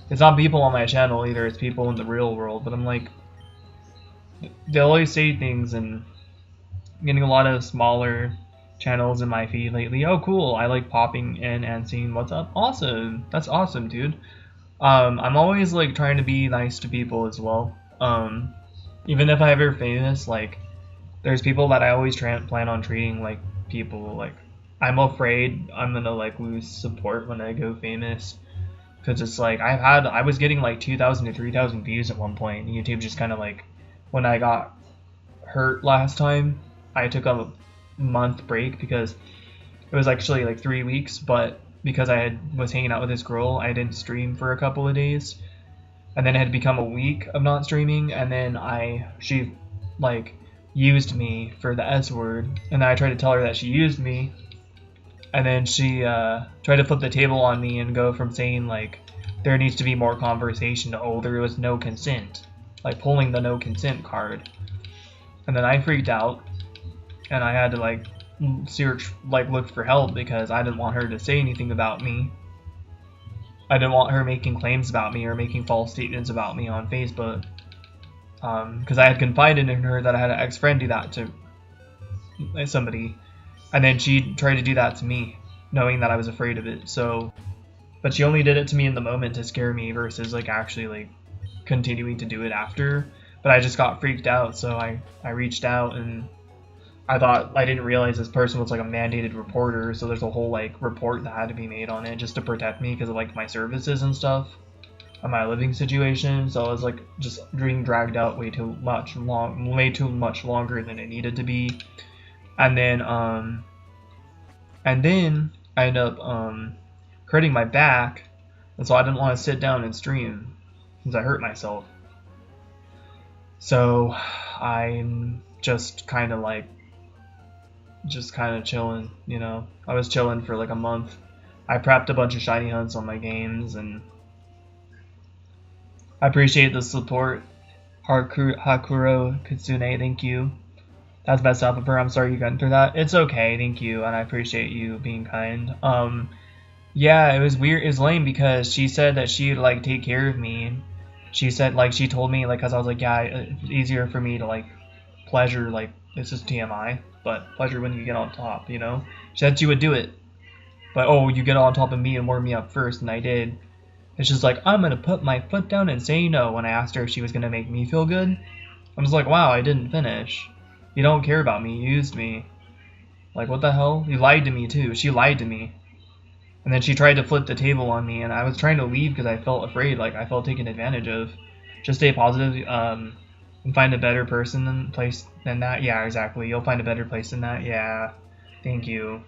it's not people on my channel either. It's people in the real world. But I'm like, they always say things, and I'm getting a lot of smaller channels in my feed lately. Oh, cool. I like popping in and seeing what's up. Awesome. That's awesome, dude. I'm always like trying to be nice to people as well. Even if I'm ever famous, like, there's people that I always plan on treating like people. Like, I'm afraid I'm gonna like lose support when I go famous, because it's like I was getting like 2,000 to 3,000 views at one point. YouTube just kind of like, when I got hurt last time, I took a month break because it was actually like 3 weeks, but because I was hanging out with this girl, I didn't stream for a couple of days, and then it had become a week of not streaming, and then she like used me for the S word, and then I tried to tell her that she used me, and then she tried to flip the table on me and go from saying like there needs to be more conversation to, oh, there was no consent, like pulling the no consent card. And then I freaked out, and I had to like look for help, because I didn't want her to say anything about me. I didn't want her making claims about me or making false statements about me on Facebook. Because I had confided in her that I had an ex-friend do that to somebody, and then she tried to do that to me, knowing that I was afraid of it. So, but she only did it to me in the moment to scare me, versus like actually like continuing to do it after. But I just got freaked out, so I reached out, and I didn't realize this person was like a mandated reporter, so there's a whole like report that had to be made on it just to protect me because of like my services and stuff, and my living situation. So I was like just being dragged out way too much longer than it needed to be. And then I ended up hurting my back, and so I didn't want to sit down and stream since I hurt myself. So I'm just kind of chilling, you know. I was chilling for like a month. I prepped a bunch of shiny hunts on my games, and I appreciate the support. Hakuro Kitsune, thank you. That's messed up of her. I'm sorry you got through that. It's okay, thank you, and I appreciate you being kind. Yeah, it was weird. It was lame because she said that she'd like take care of me. She said like she told me like, cause I was like, yeah, it's easier for me to like pleasure, like, this is TMI, but pleasure when you get on top, you know. She said she would do it, but oh, you get on top of me and warm me up first, and I did. It's just like, I'm gonna put my foot down and say no when I asked her if she was gonna make me feel good. I'm just like, wow, I didn't finish. You don't care about me. You used me. Like, what the hell? You lied to me too. She lied to me. And then she tried to flip the table on me, and I was trying to leave because I felt afraid, like I felt taken advantage of. Just stay positive, and find a better place than that. Yeah, exactly. You'll find a better place than that. Yeah, thank you.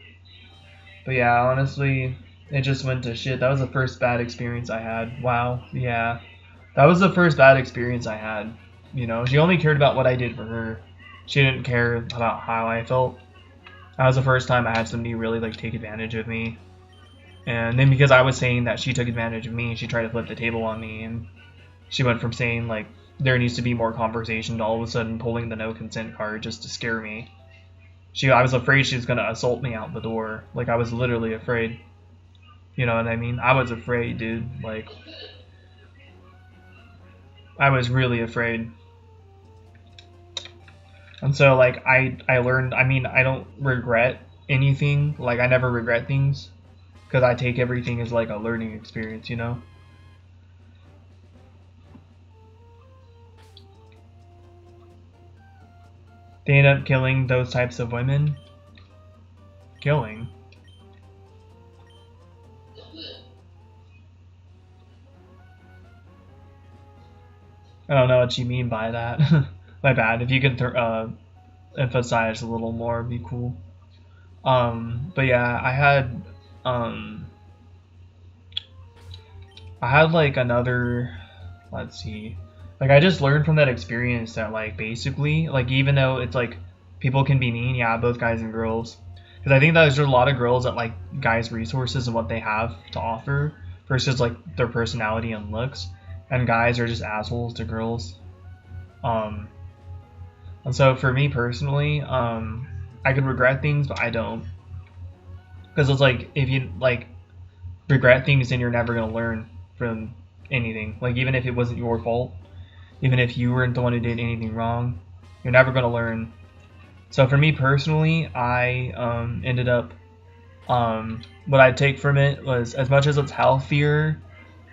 But yeah, honestly, it just went to shit. That was the first bad experience I had. Wow, yeah. That was the first bad experience I had. You know, she only cared about what I did for her. She didn't care about how I felt. That was the first time I had somebody really like take advantage of me. And then because I was saying that she took advantage of me, she tried to flip the table on me, and she went from saying like there needs to be more conversation to all of a sudden pulling the no consent card just to scare me. I was afraid she was gonna assault me out the door. Like, I was literally afraid. You know what I mean? I was afraid, dude. Like, I was really afraid. And so like I learned, I mean, I don't regret anything. Like, I never regret things, because I take everything as like a learning experience, you know? They end up killing those types of women. Killing? I don't know what you mean by that. My bad. If you could emphasize a little more, it'd be cool. But yeah, I had like another, let's see, like I just learned from that experience that like basically, like, even though it's like people can be mean, yeah, both guys and girls, because I think that there's a lot of girls that like guys' resources and what they have to offer versus like their personality and looks, and guys are just assholes to girls. And so for me personally, I could regret things, but I don't. Because it's like, if you, like, regret things, then you're never going to learn from anything. Like, even if it wasn't your fault, even if you weren't the one who did anything wrong, you're never going to learn. So for me personally, I ended up, what I take from it was, as much as it's healthier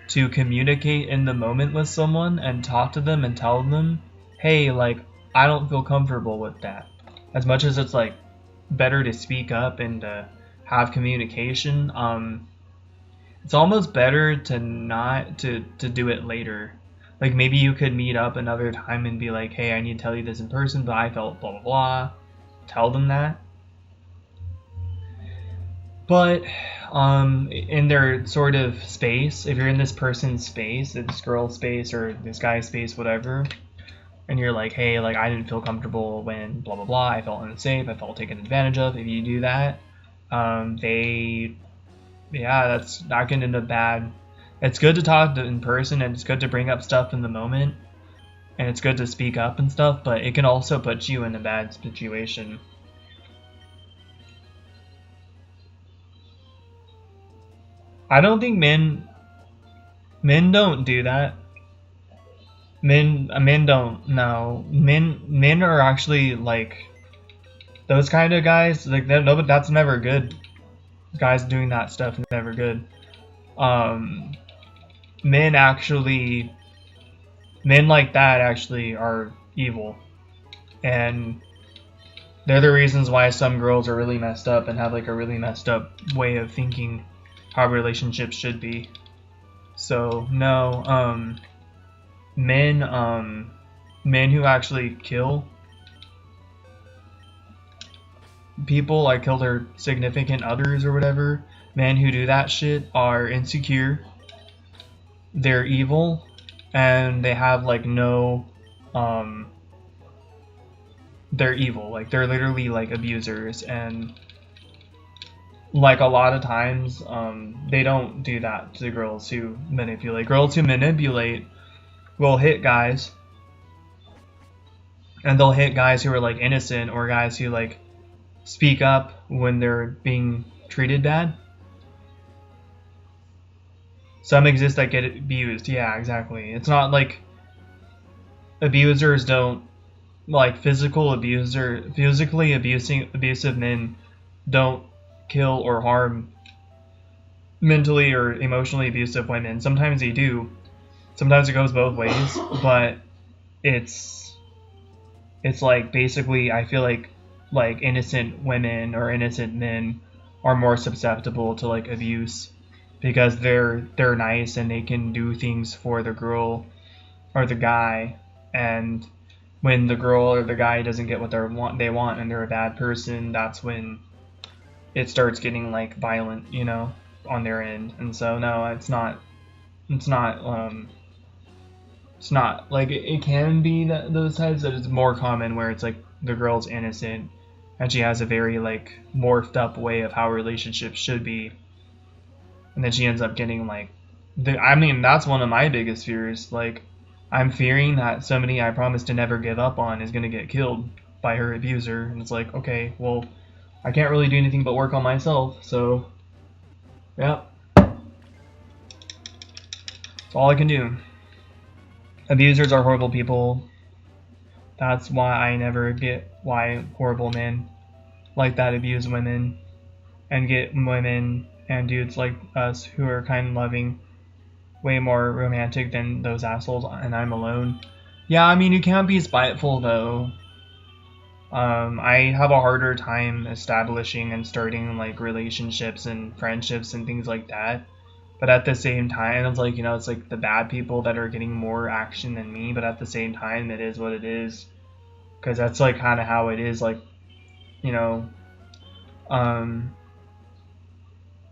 to communicate in the moment with someone and talk to them and tell them, hey, like, I don't feel comfortable with that. As much as it's like better to speak up and to have communication, it's almost better to not to do it later. Like, maybe you could meet up another time and be like, hey, I need to tell you this in person, but I felt blah blah blah. Tell them that. But in their sort of space, if you're in this person's space, this girl's space or this guy's space, whatever, and you're like, hey, like, I didn't feel comfortable when blah blah blah, I felt unsafe, I felt taken advantage of. If you do that, that can end up bad. It's good to talk in person, and it's good to bring up stuff in the moment, and it's good to speak up and stuff, but it can also put you in a bad situation. I don't think men don't do that. Men don't. No, men are actually like those kind of guys. Like, no, but that's never good. Guys doing that stuff is never good. Men like that actually are evil, and they're the reasons why some girls are really messed up and have like a really messed up way of thinking how relationships should be. So no, men who actually kill people, like kill their significant others or whatever, men who do that shit are insecure, they're evil, and they have like no, they're evil. Like, they're literally like abusers, and like a lot of times they don't do that to girls who manipulate. Girls who manipulate will hit guys, and they'll hit guys who are like innocent, or guys who like speak up when they're being treated bad. Some exist that get abused. Yeah, exactly. It's not like abusers don't, like, physically abusive men don't kill or harm mentally or emotionally abusive women. Sometimes they do. Sometimes it goes both ways, but it's like, basically, I feel like innocent women or innocent men are more susceptible to like abuse, because they're nice and they can do things for the girl or the guy, and when the girl or the guy doesn't get what they want and they're a bad person, that's when it starts getting like violent, you know, on their end. And so no, it's not like, it can be that those types, that it's more common where it's like the girl's innocent and she has a very like morphed up way of how relationships should be, and then she ends up getting like that's one of my biggest fears. Like, I'm fearing that somebody I promised to never give up on is gonna get killed by her abuser, and it's like, okay, well, I can't really do anything but work on myself, so yeah, that's all I can do. Abusers are horrible people. That's why I never get why horrible men like that abuse women and get women and dudes like us who are kind and loving way more romantic than those assholes, and I'm alone. Yeah, I mean, you can't be spiteful though. I have a harder time establishing and starting like relationships and friendships and things like that. But at the same time, it's like, you know, it's like the bad people that are getting more action than me. But at the same time, it is what it is. Because that's like kind of how it is. Like, you know,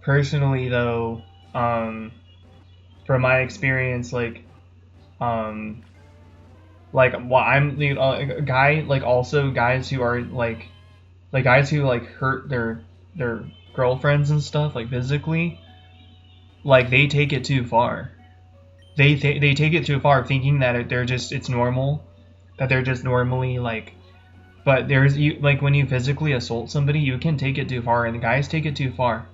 personally though, from my experience, like well, I'm a guy, like, also guys who are like guys who like hurt their girlfriends and stuff, like physically. Like, they take it too far. They take it too far, thinking that it's normal, that they're just normally like. But there's you like when you physically assault somebody, you can take it too far, and the guys take it too far,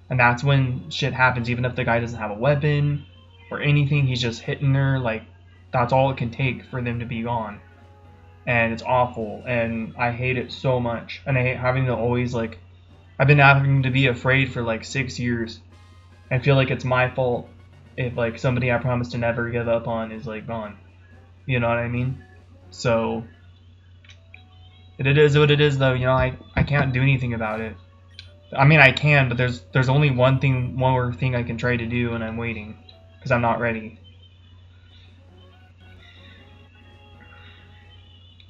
and that's when shit happens. Even if the guy doesn't have a weapon or anything, he's just hitting her. Like that's all it can take for them to be gone, and it's awful, and I hate it so much, and I hate having to always like. I've been having to be afraid for like 6 years. I feel like it's my fault if like somebody I promised to never give up on is like gone. You know what I mean? So. It is what it is, though. You know, I can't do anything about it. I mean, I can, but there's only one more thing I can try to do, and I'm waiting because I'm not ready.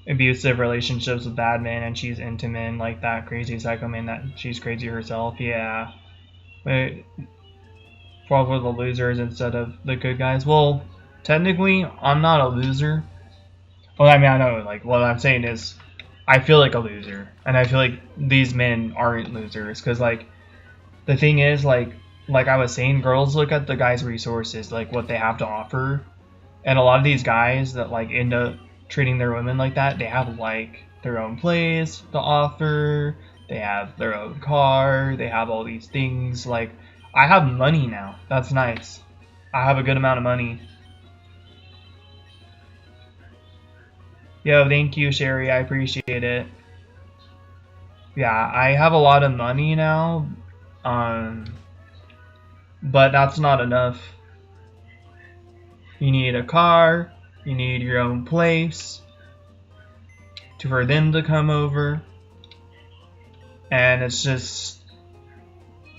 Abusive relationships with bad men, and she's into men like that crazy psycho man that she's crazy herself. Yeah, but fall for the losers instead of the good guys. Well, technically, I'm not a loser. Well, I mean, I know, like, what I'm saying is. I feel like a loser, and I feel like these men aren't losers, because like the thing is like I was saying, girls look at the guys' resources, like what they have to offer, and a lot of these guys that like end up treating their women like that, they have like their own place to offer, they have their own car, they have all these things. Like I have money now, that's nice, I have a good amount of money. Yo, thank you, Sherry. I appreciate it. Yeah, I have a lot of money now, but that's not enough. You need a car, you need your own place for them to come over, and it's just,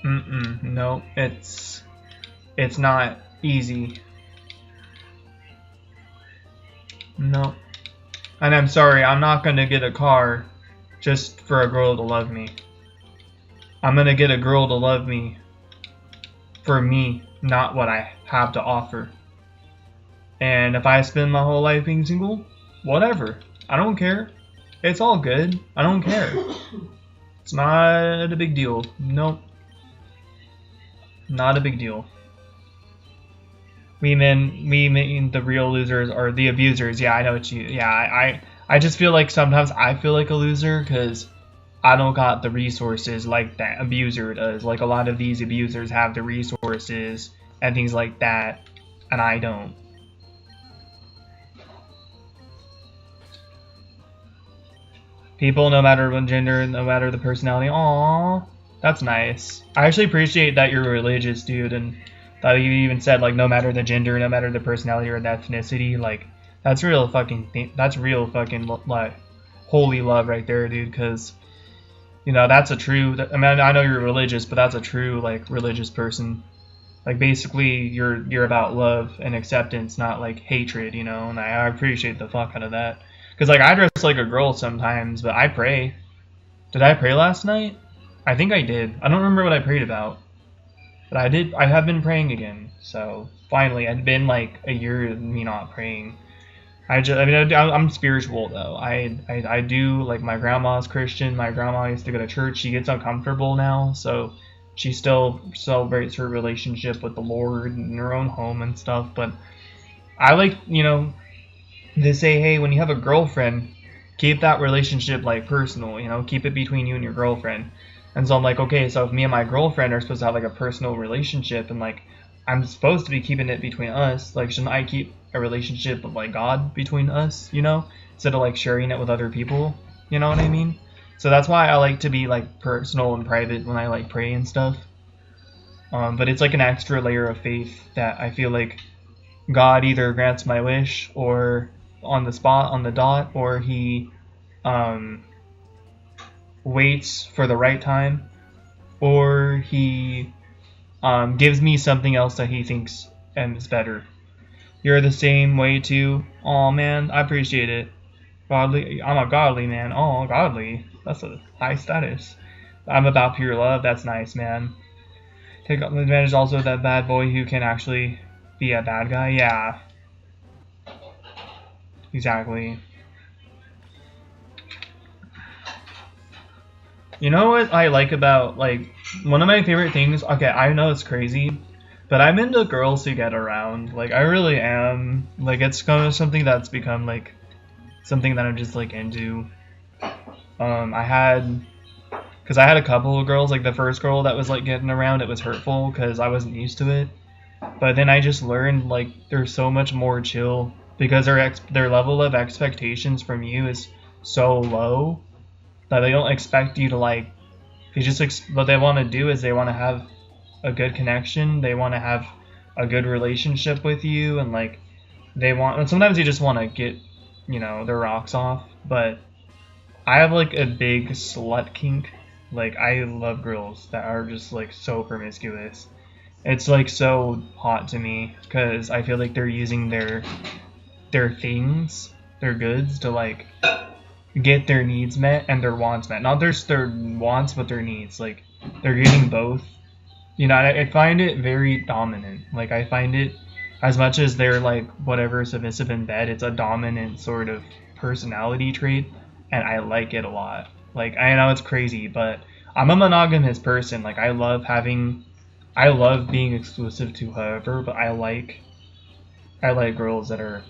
no, it's not easy. No. And I'm sorry, I'm not going to get a car just for a girl to love me. I'm going to get a girl to love me for me, not what I have to offer. And if I spend my whole life being single, whatever. I don't care. It's all good. I don't care. It's not a big deal. Nope. Not a big deal. We mean the real losers are the abusers. Yeah, I know what you. Yeah, I just feel like sometimes I feel like a loser because I don't got the resources like that abuser does. Like a lot of these abusers have the resources and things like that, and I don't. People, no matter what gender, no matter the personality. Aww, that's nice. I actually appreciate that you're religious, dude, and. That you even said like no matter the gender, no matter the personality or the ethnicity, like that's real fucking like holy love right there, dude. Because you know that's a true. I mean I know you're religious, but that's a true like religious person. Like basically you're about love and acceptance, not like hatred, you know. And I appreciate the fuck out of that. Because like I dress like a girl sometimes, but I pray. Did I pray last night? I think I did. I don't remember what I prayed about. But I have been praying again, so finally, it's been like a year of me not praying. I'm spiritual though. I do, like my grandma's Christian, my grandma used to go to church, she gets uncomfortable now, so she still celebrates her relationship with the Lord in her own home and stuff, but I like, you know, they say, hey, when you have a girlfriend, keep that relationship like personal, you know, keep it between you and your girlfriend. And so I'm like, okay, so if me and my girlfriend are supposed to have like a personal relationship and like I'm supposed to be keeping it between us, like shouldn't I keep a relationship with like God between us, you know, instead of like sharing it with other people, you know what I mean? So that's why I like to be like personal and private when I like pray and stuff. But it's like an extra layer of faith that I feel like God either grants my wish or on the spot, on the dot, or he waits for the right time, or he gives me something else that he thinks is better. You're the same way too. Aw, man, I appreciate it. Godly, I'm a godly man. Oh, godly. That's a high status. I'm about pure love. That's nice, man. Take advantage also of that bad boy who can actually be a bad guy. Yeah. Exactly. You know what I like about, like, one of my favorite things, okay, I know it's crazy, but I'm into girls who get around. Like, I really am. Like, it's kind of something that's become, like, something that I'm just like into. I had a couple of girls, like the first girl that was like getting around, it was hurtful because I wasn't used to it. But then I just learned like they're so much more chill because their level of expectations from you is so low that they don't expect you to like. What they want to do is they want to have a good connection. They want to have a good relationship with you, and like and sometimes they just want to get, their rocks off. But I have like a big slut kink. Like I love girls that are just like so promiscuous. It's like so hot to me because I feel like they're using their things, their goods, to like get their needs met and their wants met. Not their wants, but their needs. Like they're getting both. I find it very dominant. Like I find it, as much as they're like whatever submissive in bed, it's a dominant sort of personality trait, and I like it a lot. Like I know it's crazy, but I'm a monogamous person. Like I love being exclusive to whoever, but I like girls that are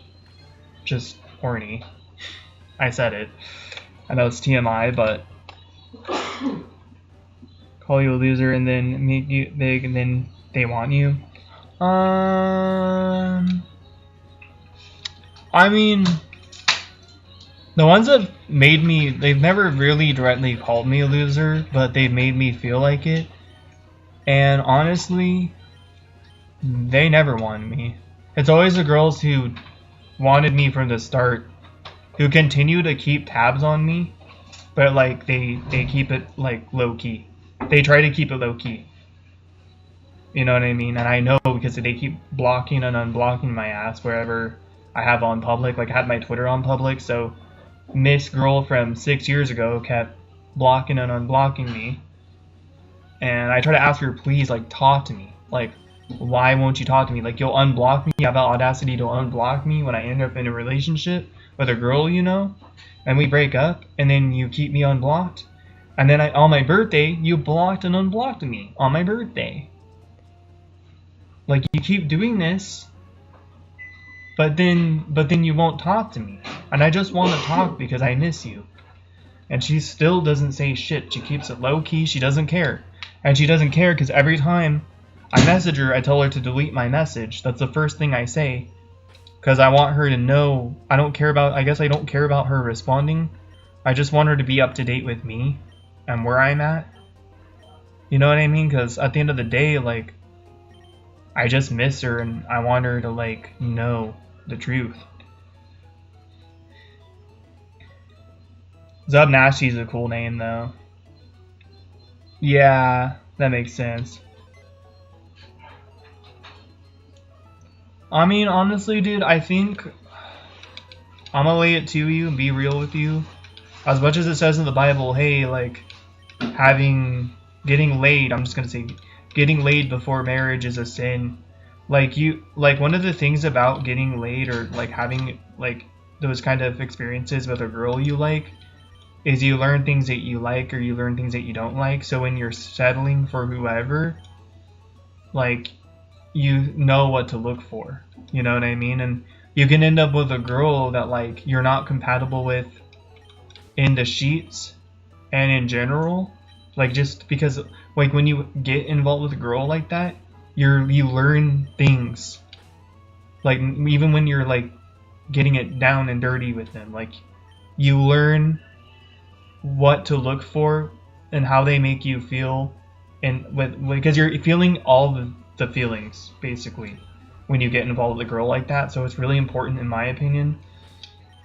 just horny. I said it. I know it's TMI, but call you a loser and then make you big and then they want you. I mean, the ones that made me, they've never really directly called me a loser, but they've made me feel like it. And honestly, they never wanted me. It's always the girls who wanted me from the start, who continue to keep tabs on me, but like they keep it like low key. They try to keep it low key. You know what I mean? And I know because they keep blocking and unblocking my ass wherever I have on public. Like I had my Twitter on public, so Miss Girl from 6 years ago kept blocking and unblocking me. And I try to ask her, please, like, talk to me. Like, why won't you talk to me? Like, you'll unblock me. You have the audacity to unblock me when I end up in a relationship with a girl, and we break up, and then you keep me unblocked. And then on my birthday, you blocked and unblocked me on my birthday. Like, you keep doing this, but then you won't talk to me. And I just want to talk because I miss you. And she still doesn't say shit. She keeps it low key. She doesn't care. And she doesn't care because every time I message her, I tell her to delete my message. That's the first thing I say. Because I want her to know. I don't care about her responding. I just want her to be up to date with me and where I'm at. You know what I mean? Because at the end of the day, like, I just miss her and I want her to, like, know the truth. Zub Nasty's a cool name, though. Yeah, that makes sense. I mean, honestly, dude, I think I'm gonna lay it to you and be real with you. As much as it says in the Bible, hey, like, getting laid, I'm just gonna say, getting laid before marriage is a sin. Like, one of the things about getting laid or, like, having, like, those kind of experiences with a girl you like, is you learn things that you like or you learn things that you don't like. So when you're settling for whoever, like, you know what to look for. You know what I mean? And you can end up with a girl that, like, you're not compatible with in the sheets and in general. Like, just because, like, when you get involved with a girl like that, you learn things. Like, even when you're, like, getting it down and dirty with them, like, you learn what to look for and how they make you feel, and because you're feeling all the feelings basically when you get involved with a girl like that. So it's really important, in my opinion,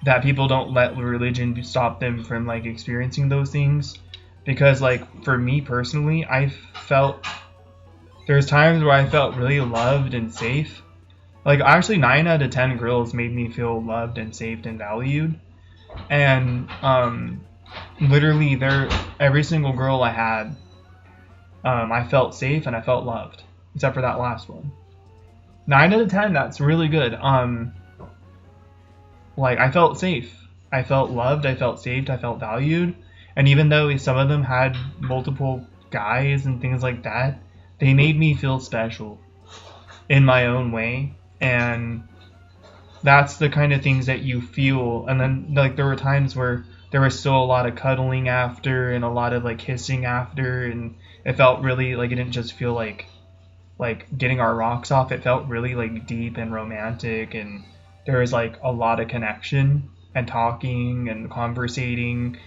that people don't let religion stop them from, like, experiencing those things. Because, like, for me personally, there's times where I felt really loved and safe. Like, actually 9 out of 10 girls made me feel loved and safe and valued. And literally, every single girl I had, I felt safe and I felt loved, except for that last one. 9 out of 10, that's really good. Like, I felt safe, I felt loved, I felt saved, I felt valued. And even though some of them had multiple guys and things like that, they made me feel special in my own way. And that's the kind of things that you feel. And then like there were times where there was still a lot of cuddling after and a lot of like kissing after, and it felt really like it didn't just feel like getting our rocks off. It felt really like deep and romantic, and there was like a lot of connection and talking and conversating.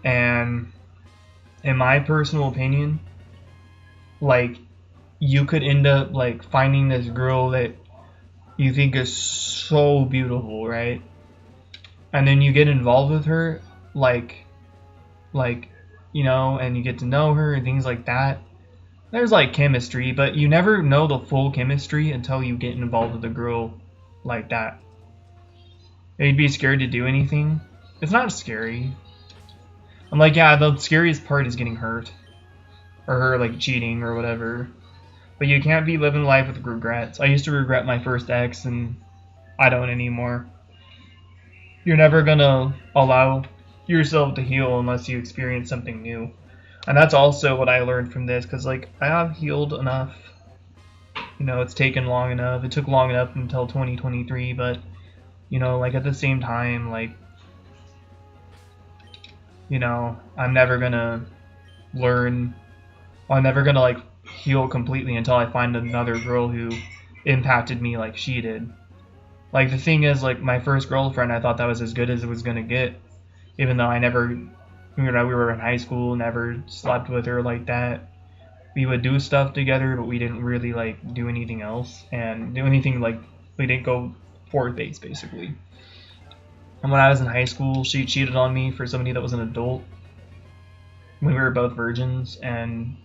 And in my personal opinion, like you could end up like finding this girl that you think is so beautiful, right? And then you get involved with her, like you know, and you get to know her and things like that. There's like chemistry, but you never know the full chemistry until you get involved with a girl like that. You'd be scared to do anything. It's not scary. I'm like, yeah, the scariest part is getting hurt, or her like cheating or whatever. But you can't be living life with regrets. I used to regret my first ex, and I don't anymore. You're never gonna allow yourself to heal unless you experience something new. And that's also what I learned from this, because like I have healed enough. You know, it's taken long enough. It took long enough until 2023, but you know, like at the same time, like, you know, I'm never gonna learn. I'm never gonna like heal completely until I find another girl who impacted me like she did. Like the thing is, like my first girlfriend, I thought that was as good as it was gonna get, even though I never, you know, we were in high school, never slept with her like that. We would do stuff together, but we didn't really like do anything else, and do anything like we didn't go forward base basically. And when I was in high school, she cheated on me for somebody that was an adult. We were both virgins, and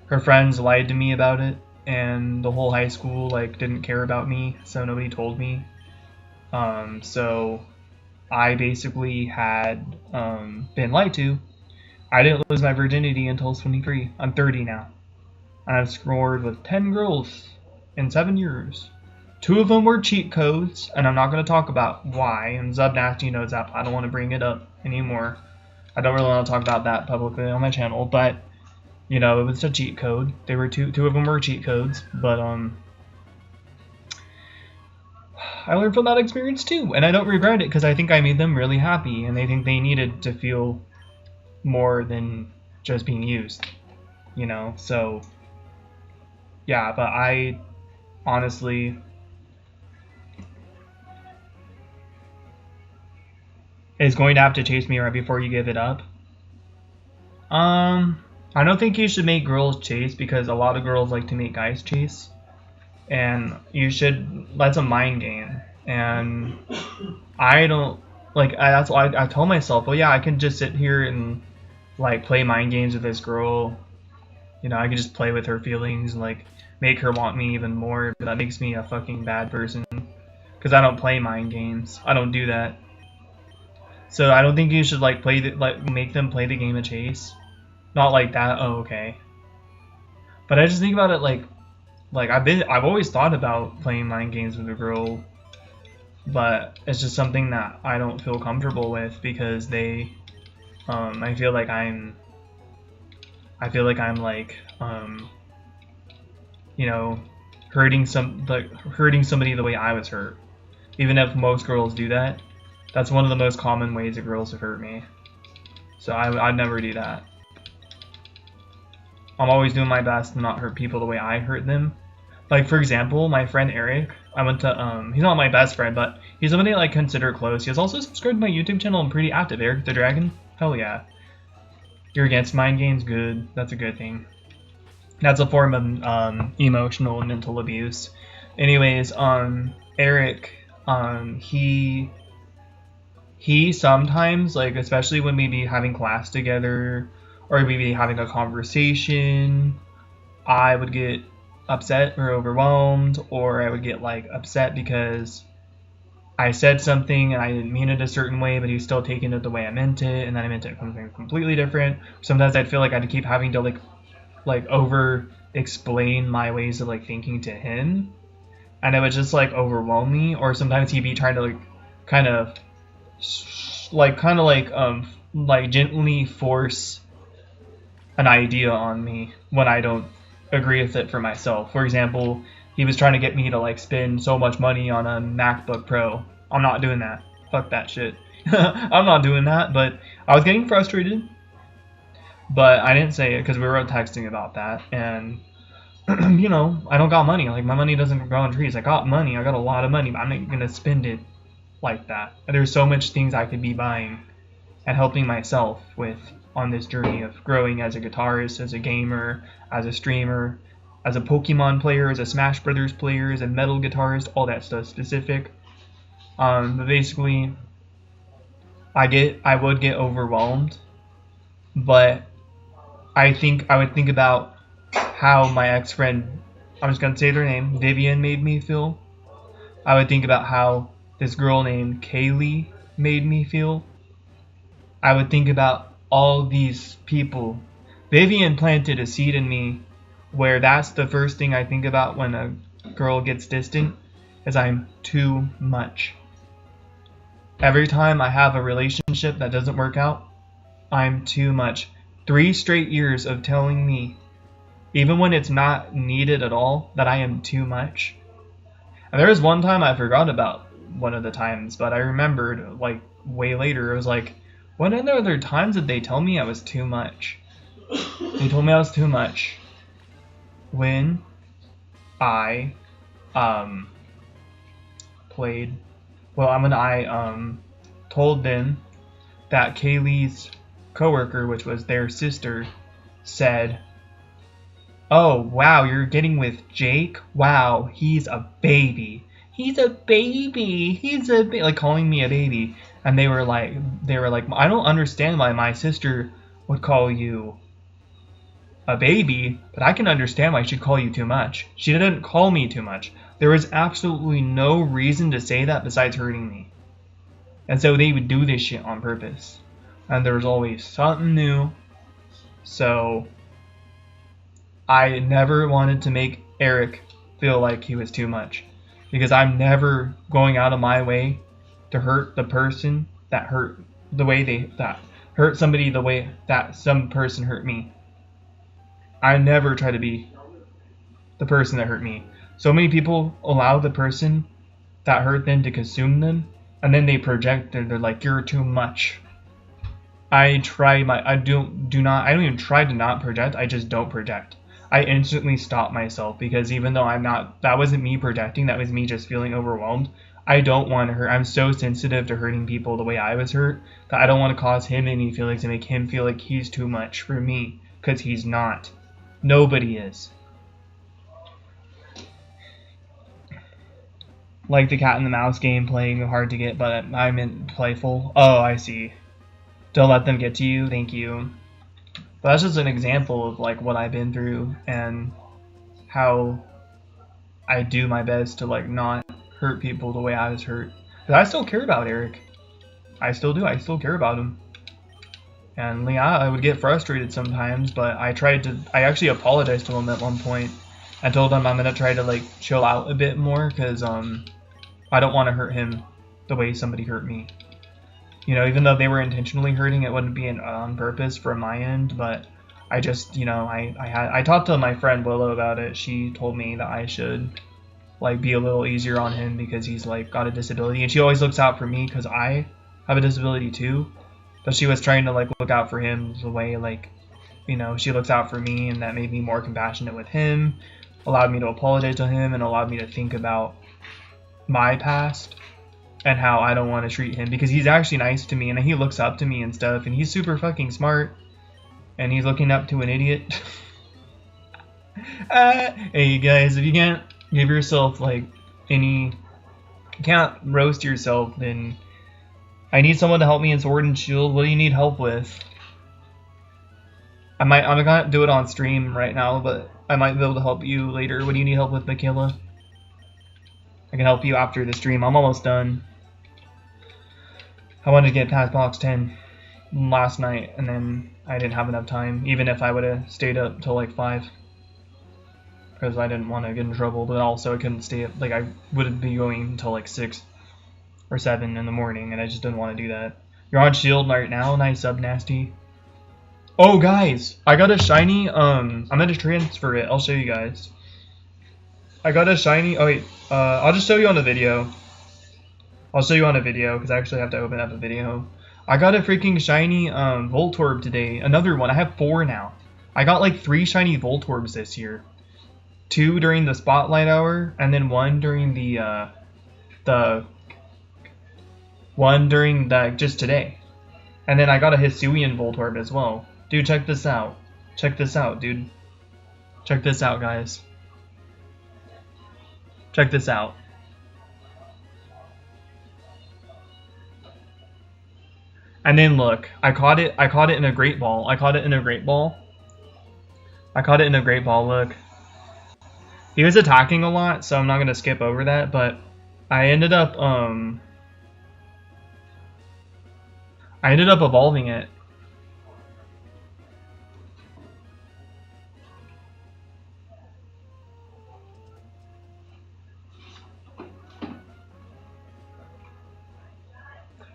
her friends lied to me about it, and the whole high school like didn't care about me, so nobody told me. So I basically had been lied to. I didn't lose my virginity until I was 23. I'm 30 now, and I've scored with 10 girls in 7 years. 2 of them were cheat codes, and I'm not going to talk about why, and Zub Nasty knows that. I don't want to bring it up anymore. I don't really want to talk about that publicly on my channel, but you know, it was a cheat code. They were two of them were cheat codes, but I learned from that experience too, and I don't regret it because I think I made them really happy, and they think they needed to feel more than just being used, you know. So yeah, but I honestly is going to have to chase me right before you give it up. I don't think you should make girls chase, because a lot of girls like to make guys chase, and you should. That's a mind game, and I don't like. That's why I told myself, well, yeah, I can just sit here and like play mind games with this girl. You know, I can just play with her feelings and like make her want me even more. But that makes me a fucking bad person, because I don't play mind games. I don't do that. So I don't think you should like make them play the game of chase. Not like that. Oh, okay. But I just think about it like I've always thought about playing mind games with a girl, but it's just something that I don't feel comfortable with, because they, I feel like I'm like, you know, hurting somebody the way I was hurt. Even if most girls do that, that's one of the most common ways that girls have hurt me. So I'd never do that. I'm always doing my best to not hurt people the way I hurt them. Like, for example, my friend Eric, I went to, he's not my best friend, but he's somebody I like consider close. He has also subscribed to my YouTube channel. I'm pretty active. Eric the Dragon? Hell yeah. You're against mind games? Good. That's a good thing. That's a form of emotional and mental abuse. Anyways, Eric, he sometimes, like, especially when we be having class together, or we be having a conversation, I would get upset or overwhelmed, or I would get like upset because I said something and I didn't mean it a certain way, but he was still taking it the way I meant it, and then I meant it something completely different. Sometimes I'd feel like I had to keep having to like over explain my ways of like thinking to him, and it would just like overwhelm me. Or sometimes he'd be trying to like gently force an idea on me when I don't agree with it for myself. For example, he was trying to get me to like spend so much money on a MacBook Pro. I'm not doing that. Fuck that shit. I'm not doing that, but I was getting frustrated. But I didn't say it because we were texting about that, and you know, I don't got money. Like, my money doesn't grow on trees. I got money. I got a lot of money, but I'm not gonna spend it like that. And there's so much things I could be buying and helping myself with on this journey of growing as a guitarist, as a gamer, as a streamer, as a Pokemon player, as a Smash Brothers player, as a metal guitarist, all that stuff specific. But basically, I would get overwhelmed, but I would think about how my ex-friend, I'm just gonna say their name, Vivian, made me feel. I would think about how this girl named Kaylee made me feel. I would think about all these people. Vivian planted a seed in me where that's the first thing I think about when a girl gets distant, is I'm too much. Every time I have a relationship that doesn't work out, I'm too much. 3 straight years of telling me, even when it's not needed at all, that I am too much. And there was one time I forgot about one of the times, but I remembered like way later. It was like, when other times did they tell me I was too much? They told me I was too much when I played. Well, when I told them that Kaylee's coworker, which was their sister, said, "Oh, wow, you're getting with Jake? Wow, he's a baby. He's a baby. He's a like calling me a baby." And they were like, "I don't understand why my sister would call you a baby, but I can understand why she'd call you too much. She didn't call me too much. There was absolutely no reason to say that besides hurting me." And so they would do this shit on purpose. And there was always something new. So I never wanted to make Eric feel like he was too much, because I'm never going out of my way to hurt the person that hurt somebody the way that some person hurt me. I never try to be the person that hurt me. So many people allow the person that hurt them to consume them, and then they project and they're like, "You're too much." I don't even try to not project. I just don't project. I instantly stop myself, because even though that wasn't me projecting, that was me just feeling overwhelmed. I don't want to hurt. I'm so sensitive to hurting people the way I was hurt that I don't want to cause him any feelings and make him feel like he's too much for me, because he's not. Nobody is. Like the cat and the mouse game, playing hard to get, but I meant playful. Oh, I see. Don't let them get to you. Thank you. But that's just an example of like what I've been through and how I do my best to like not hurt people the way I was hurt. But I still care about Eric. I still do. I still care about him. And yeah, I would get frustrated sometimes, but I actually apologized to him at one point. I told him I'm gonna try to like chill out a bit more, because I don't want to hurt him the way somebody hurt me. You know, even though they were intentionally hurting, it wouldn't be on purpose from my end, but I just, you know, I talked to my friend Willow about it. She told me that I should like be a little easier on him because he's like got a disability, and she always looks out for me because I have a disability too. But she was trying to like look out for him the way like, you know, she looks out for me, and that made me more compassionate with him, allowed me to apologize to him, and allowed me to think about my past and how I don't want to treat him, because he's actually nice to me and he looks up to me and stuff, and he's super fucking smart, and he's looking up to an idiot. Hey guys, if you can't give yourself like you can't roast yourself, then I need someone to help me in Sword and Shield. What do you need help with? I'm gonna do it on stream right now, but I might be able to help you later. What do you need help with, Michaela? I can help you after the stream. I'm almost done. I wanted to get past box 10 last night, and then I didn't have enough time, even if I would have stayed up till like 5. Because I didn't want to get in trouble, but also I couldn't stay up. Like, I would be going until like 6 or 7 in the morning, and I just didn't want to do that. You're on Shield right now? Nice sub, Nasty. Oh, guys, I got a shiny. I'm going to transfer it. I'll show you guys. I got a shiny. Oh wait, I'll just show you on the video. I'll show you on a video because I actually have to open up a video. I got a freaking shiny Voltorb today. Another one. I have 4 now. I got like 3 shiny Voltorbs this year. 2 during the spotlight hour, and then 1 during the one during just today. And then I got a Hisuian Voltorb as well. Dude, check this out. Check this out, dude. Check this out, guys. Check this out. And then look, I caught it in a great ball. I caught it in a great ball. Look. He was attacking a lot, so I'm not gonna skip over that, but I ended up evolving it.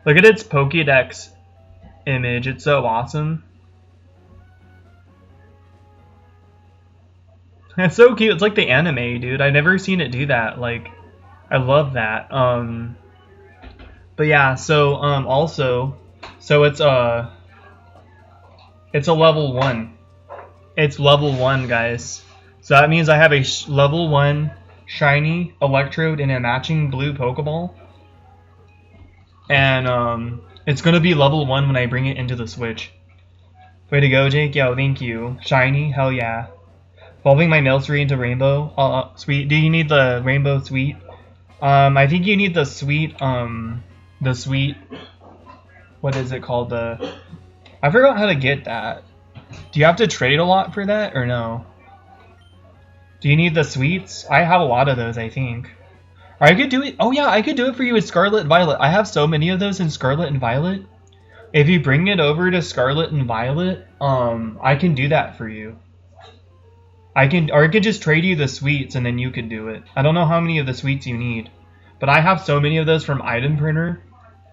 Look at its Pokédex image, it's so awesome. It's so cute, it's like the anime, dude. I've never seen it do that, like, I love that. But yeah, so, also, so it's a level 1. It's level 1, guys. So that means I have a level 1 shiny Electrode in a matching blue Pokeball. And it's gonna be level 1 when I bring it into the Switch. Way to go, Jake. Yo, thank you. Shiny, hell yeah. Evolving my Milcery into Rainbow. Sweet. Do you need the Rainbow Sweet? I think you need the sweet, what is it called? I forgot how to get that. Do you have to trade a lot for that, or no? Do you need the sweets? I have a lot of those, I think. Or I could do it. Oh yeah, I could do it for you with Scarlet and Violet. I have so many of those in Scarlet and Violet. If you bring it over to Scarlet and Violet, I can do that for you. I can just trade you the sweets and then you could do it. I don't know how many of the sweets you need, but I have so many of those from Item Printer.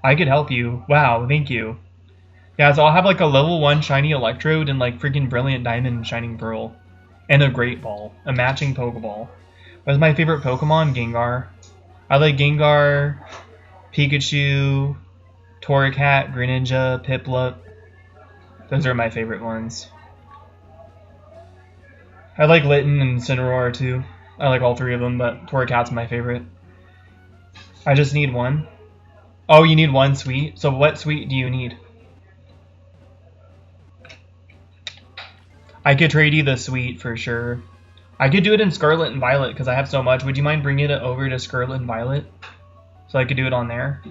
I could help you. Wow, thank you. Yeah, so I'll have like a level 1 shiny Electrode and like freaking Brilliant Diamond and Shining Pearl. And a Great Ball. A matching Pokeball. What's my favorite Pokemon? Gengar. I like Gengar, Pikachu, Torracat, Greninja, Piplup. Those are my favorite ones. I like Litten and Incineroar too. I like all 3 of them, but Torracat's my favorite. I just need 1. Oh, you need 1 sweet? So what sweet do you need? I could trade you the sweet for sure. I could do it in Scarlet and Violet because I have so much. Would you mind bringing it over to Scarlet and Violet? So I could do it on there?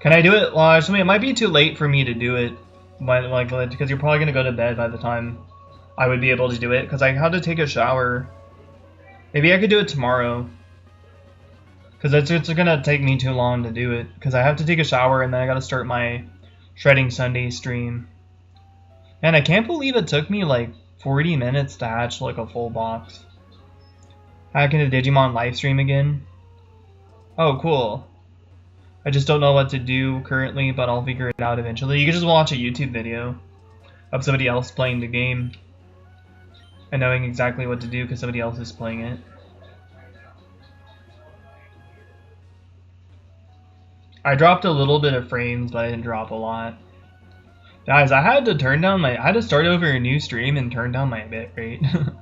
Can I do it? Well, actually, it might be too late for me to do it, because you're probably gonna go to bed by the time I would be able to do it. Because I had to take a shower. Maybe I could do it tomorrow. Because it's gonna take me too long to do it. Because I have to take a shower and then I gotta start my Shredding Sunday stream. And I can't believe it took me like 40 minutes to hatch like a full box. Hacking a Digimon live stream again. Oh, cool. I just don't know what to do currently, but I'll figure it out eventually. You can just watch a YouTube video of somebody else playing the game and knowing exactly what to do because somebody else is playing it. I dropped a little bit of frames, but I didn't drop a lot. Guys, I had to start over a new stream and turn down my bitrate.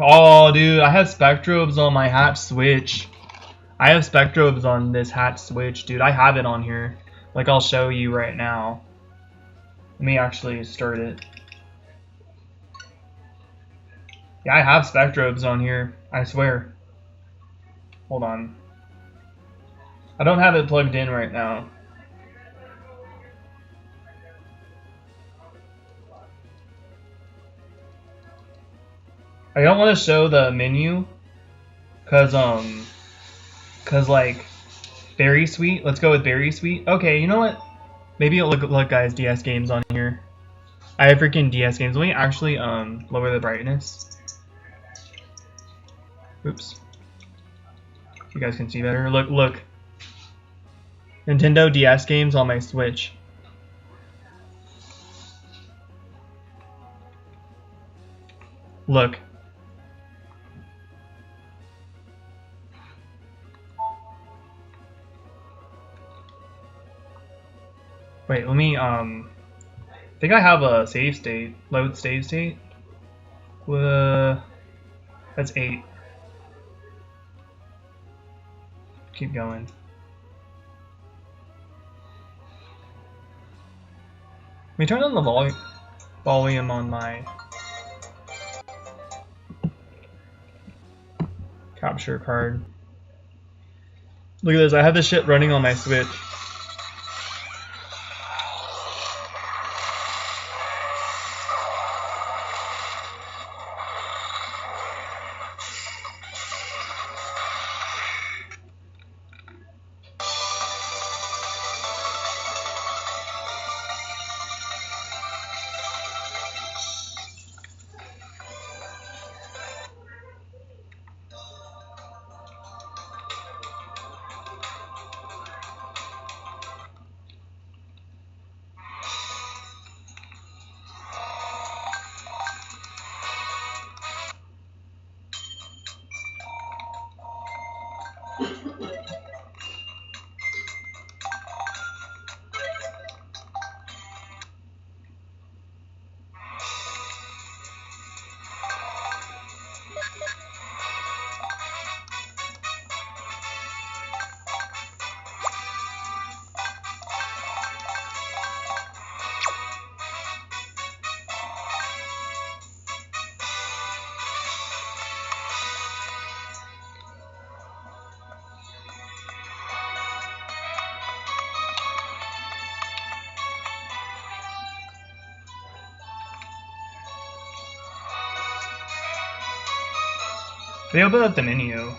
Oh, dude, I have Spectrobes on my hatch Switch. I have Spectrobes on this hatch Switch, dude. I have it on here. Like, I'll show you right now. Let me actually start it. Yeah, I have Spectrobes on here. I swear. Hold on. I don't have it plugged in right now. I don't want to show the menu. Cause like, Berry Sweet. Let's go with Berry Sweet. Okay, you know what? Maybe it'll look guys DS games on here. I have freaking DS games. Let me actually lower the brightness. Oops. You guys can see better. Look. Nintendo DS games on my Switch. Look. Wait, let me I think I have a save state. Load save state. That's 8. Keep going. Let me turn on the volume on my capture card. Look at this, I have this shit running on my Switch. They open up the menu.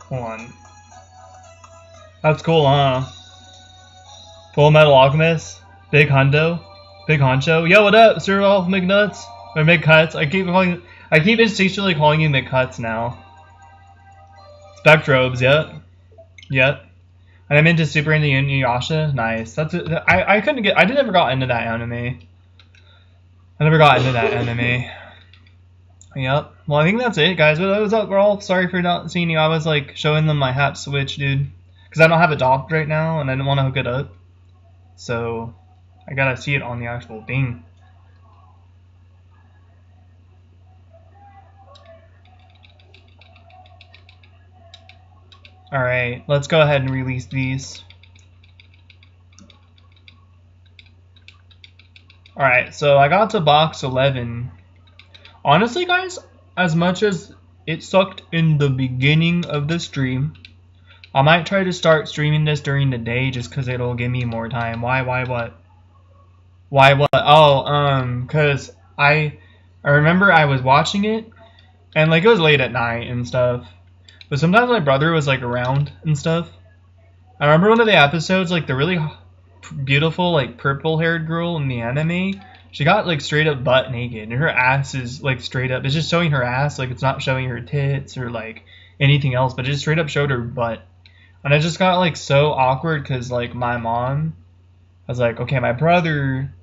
Hold on. That's cool, huh? Full Metal Alchemist, Big Hundo, Big Honcho. Yo, what up, Cyril McNuts or McCuts? I keep instinctually calling you McCuts now. Spectrobes, yep. And I'm into Super Inuyasha. Nice. That's it. I never got into that anime. Yep. Well, I think that's it, guys. What was up, girl? Sorry for not seeing you. I was like showing them my hat Switch, dude, because I don't have it docked right now, and I didn't want to hook it up. So I gotta see it on the actual thing. Alright, let's go ahead and release these. Alright, so I got to box 11. Honestly, guys, as much as it sucked in the beginning of the stream, I might try to start streaming this during the day just because it'll give me more time. Why what? Oh, because I remember I was watching it, and like it was late at night and stuff. But sometimes my brother was like around and stuff. I remember one of the episodes, like the really beautiful like purple haired girl in the anime, she got like straight up butt naked, and her ass is like straight up, it's just showing her ass, like it's not showing her tits or like anything else, but it just straight up showed her butt. And I just got like so awkward because like my mom was like, okay, my brother,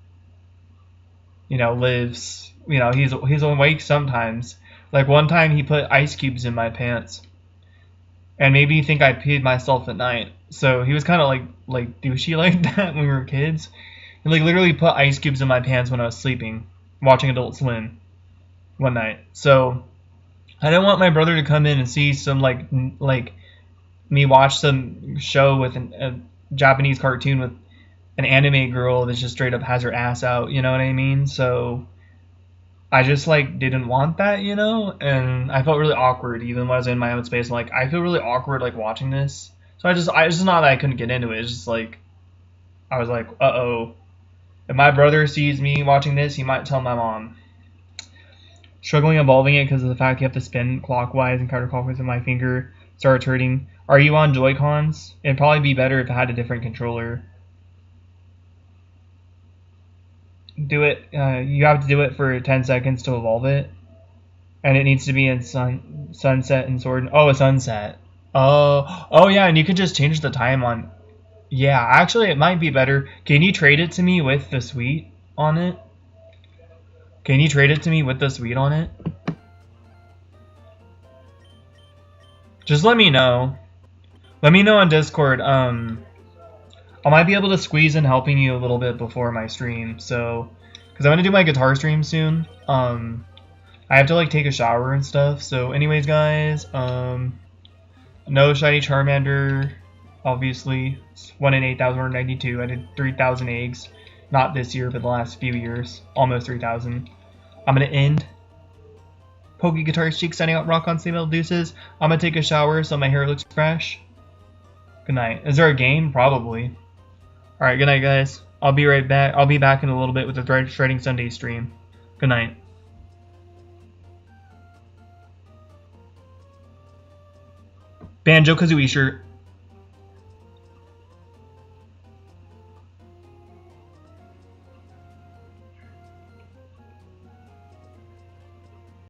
you know, lives, you know, he's awake sometimes. Like one time he put ice cubes in my pants. And maybe you think I peed myself at night. So he was kind of like douchey like that when we were kids. He like literally put ice cubes in my pants when I was sleeping, watching Adult Swim one night. So I didn't want my brother to come in and see some like me watch some show with a Japanese cartoon with an anime girl that just straight up has her ass out. You know what I mean? So I just like didn't want that, you know, and I felt really awkward even when I was in my own space. I'm like, I feel really awkward like watching this. So it's just not that I couldn't get into it. It's just like I was like, uh-oh, if my brother sees me watching this, he might tell my mom. Struggling evolving it because of the fact you have to spin clockwise and counterclockwise with my finger starts hurting. Are you on Joy-Cons? It'd probably be better if it had a different controller. Do it. You have to do it for 10 seconds to evolve it. And it needs to be in sunset and sword. Oh, a sunset. Oh yeah, and you could just change the time on. Yeah, actually, it might be better. Can you trade it to me with the suite on it? Can you trade it to me with the suite on it? Just let me know. Let me know on Discord. I might be able to squeeze in helping you a little bit before my stream. So, because I'm gonna do my guitar stream soon. I have to like take a shower and stuff. So, anyways, guys. No shiny Charmander. Obviously, it's 1 in 8,192. I did 3,000 eggs. Not this year, but the last few years. Almost 3,000. I'm going to end. Pokey Guitar Cheek signing out. Rock on, Samuel Deuces. I'm going to take a shower so my hair looks fresh. Good night. Is there a game? Probably. Alright, good night, guys. I'll be right back. I'll be back in a little bit with the Shredding Sunday stream. Good night. Banjo-Kazooie shirt.